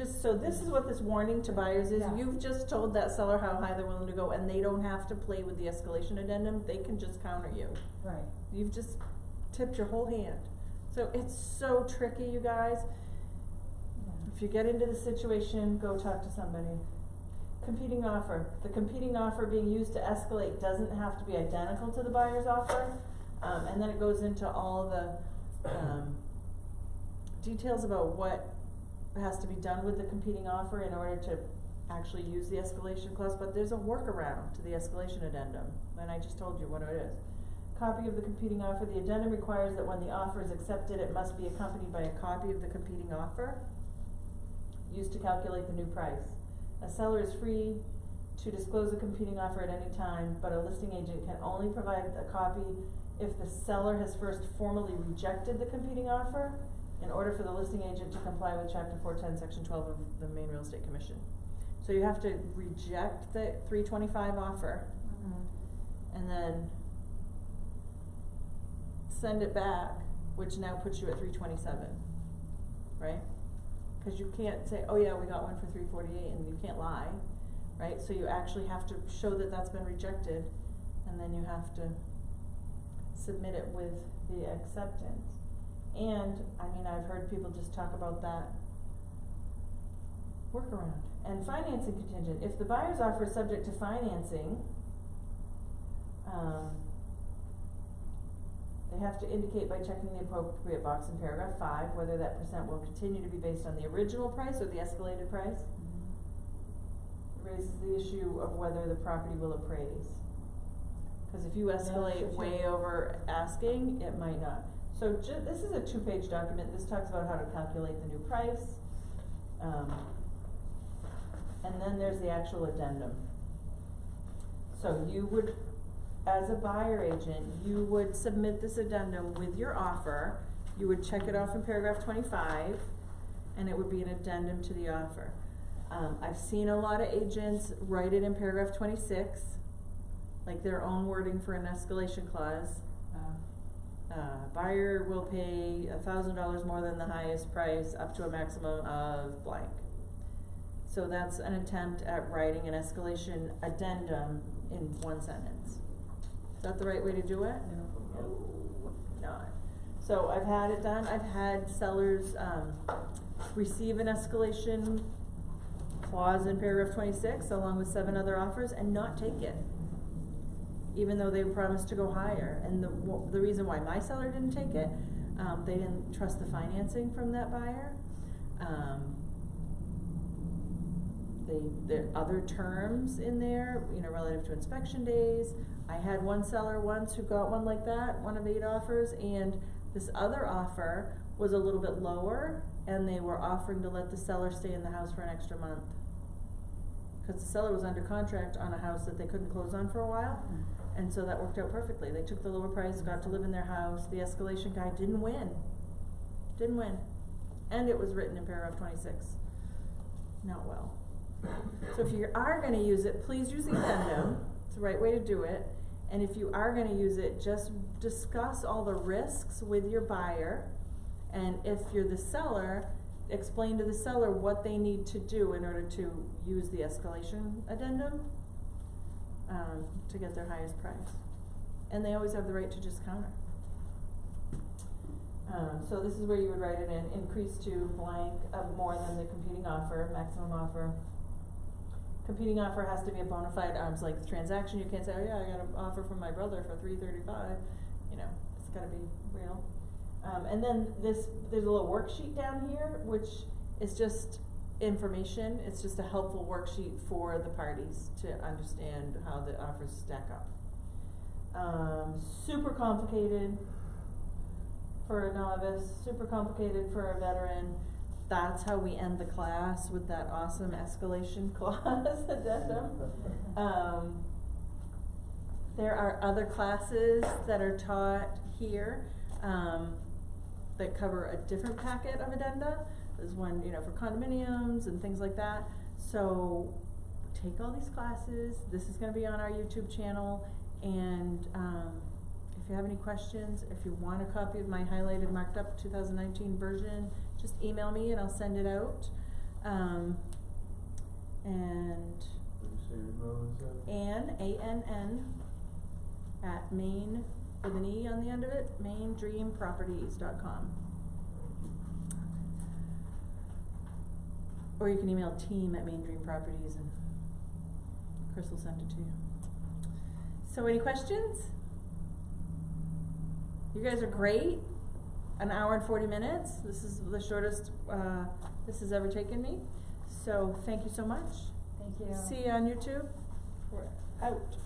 So this is what this warning to buyers is, Yeah. you've just told that seller how high they're willing to go, and they don't have to play with the escalation addendum, they can just counter you. Right. You've just tipped your whole hand. So it's so tricky, you guys. Yeah. If you get into the situation, go talk to somebody. Competing offer. The competing offer being used to escalate doesn't have to be identical to the buyer's offer. And then it goes into all the, details about what has to be done with the competing offer in order to actually use the escalation clause, but there's a workaround to the escalation addendum, and I just told you what it is. Copy of the competing offer. The addendum requires that when the offer is accepted, it must be accompanied by a copy of the competing offer used to calculate the new price. A seller is free to disclose a competing offer at any time, but a listing agent can only provide a copy if the seller has first formally rejected the competing offer in order for the listing agent to comply with chapter 410, section 12 of the Maine Real Estate Commission. So you have to reject the $325 offer, and then send it back, which now puts you at $327, right? Cause you can't say, oh yeah, we got one for $348, and you can't lie, right? So you actually have to show that that's been rejected, and then you have to submit it with the acceptance. And, I mean, I've heard people just talk about that workaround. And financing contingent, if the buyer's offer is subject to financing, they have to indicate by checking the appropriate box in paragraph 5 whether that percent will continue to be based on the original price or the escalated price. It raises the issue of whether the property will appraise. Because if you escalate way over asking, it might not. So this is a 2-page document. This talks about how to calculate the new price. And then there's the actual addendum. So you would, as a buyer agent, you would submit this addendum with your offer. You would check it off in paragraph 25, and it would be an addendum to the offer. I've seen a lot of agents write it in paragraph 26, like their own wording for an escalation clause. Buyer will pay $1,000 more than the highest price up to a maximum of blank. So that's an attempt at writing an escalation addendum in one sentence. Is that the right way to do it? No, not. So I've had it done. I've had sellers receive an escalation clause in paragraph 26 along with 7 other offers and not take it, even though they promised to go higher. And the reason why my seller didn't take it, they didn't trust the financing from that buyer. There are other terms in there, you know, relative to inspection days. I had one seller once who got one like that, one of 8 offers, and this other offer was a little bit lower, and they were offering to let the seller stay in the house for an extra month. Because the seller was under contract on a house that they couldn't close on for a while, and so that worked out perfectly. They took the lower price, got to live in their house. The escalation guy didn't win. Didn't win. And it was written in paragraph 26. Not well. So if you are going to use it, please use the addendum. It's the right way to do it. And if you are going to use it, just discuss all the risks with your buyer. And if you're the seller, explain to the seller what they need to do in order to use the escalation addendum to get their highest price. And they always have the right to just counter. So this is where you would write it in. Increase to blank of more than the competing offer, maximum offer. Competing offer has to be a bona fide arm's length transaction. You can't say, oh yeah, I got an offer from my brother for $335. You know, it's got to be real. And then there's a little worksheet down here, which is just information. It's just a helpful worksheet for the parties to understand how the offers stack up. Super complicated for a novice, super complicated for a veteran. That's how we end the class, with that awesome escalation clause addendum. There are other classes that are taught here that cover a different packet of addenda. There's one, you know, for condominiums and things like that. So take all these classes. This is going to be on our YouTube channel. And if you have any questions, if you want a copy of my highlighted, marked up 2019 version, just email me and I'll send it out. And Ann, A-N-N, at Maine, with an E on the end of it, MaineDreamProperties.com. Or you can email team at Maine Dream Properties and Chris will send it to you. So any questions? You guys are great. An hour and 40 minutes. This is the shortest this has ever taken me. So thank you so much. Thank you. See you on YouTube. We're out.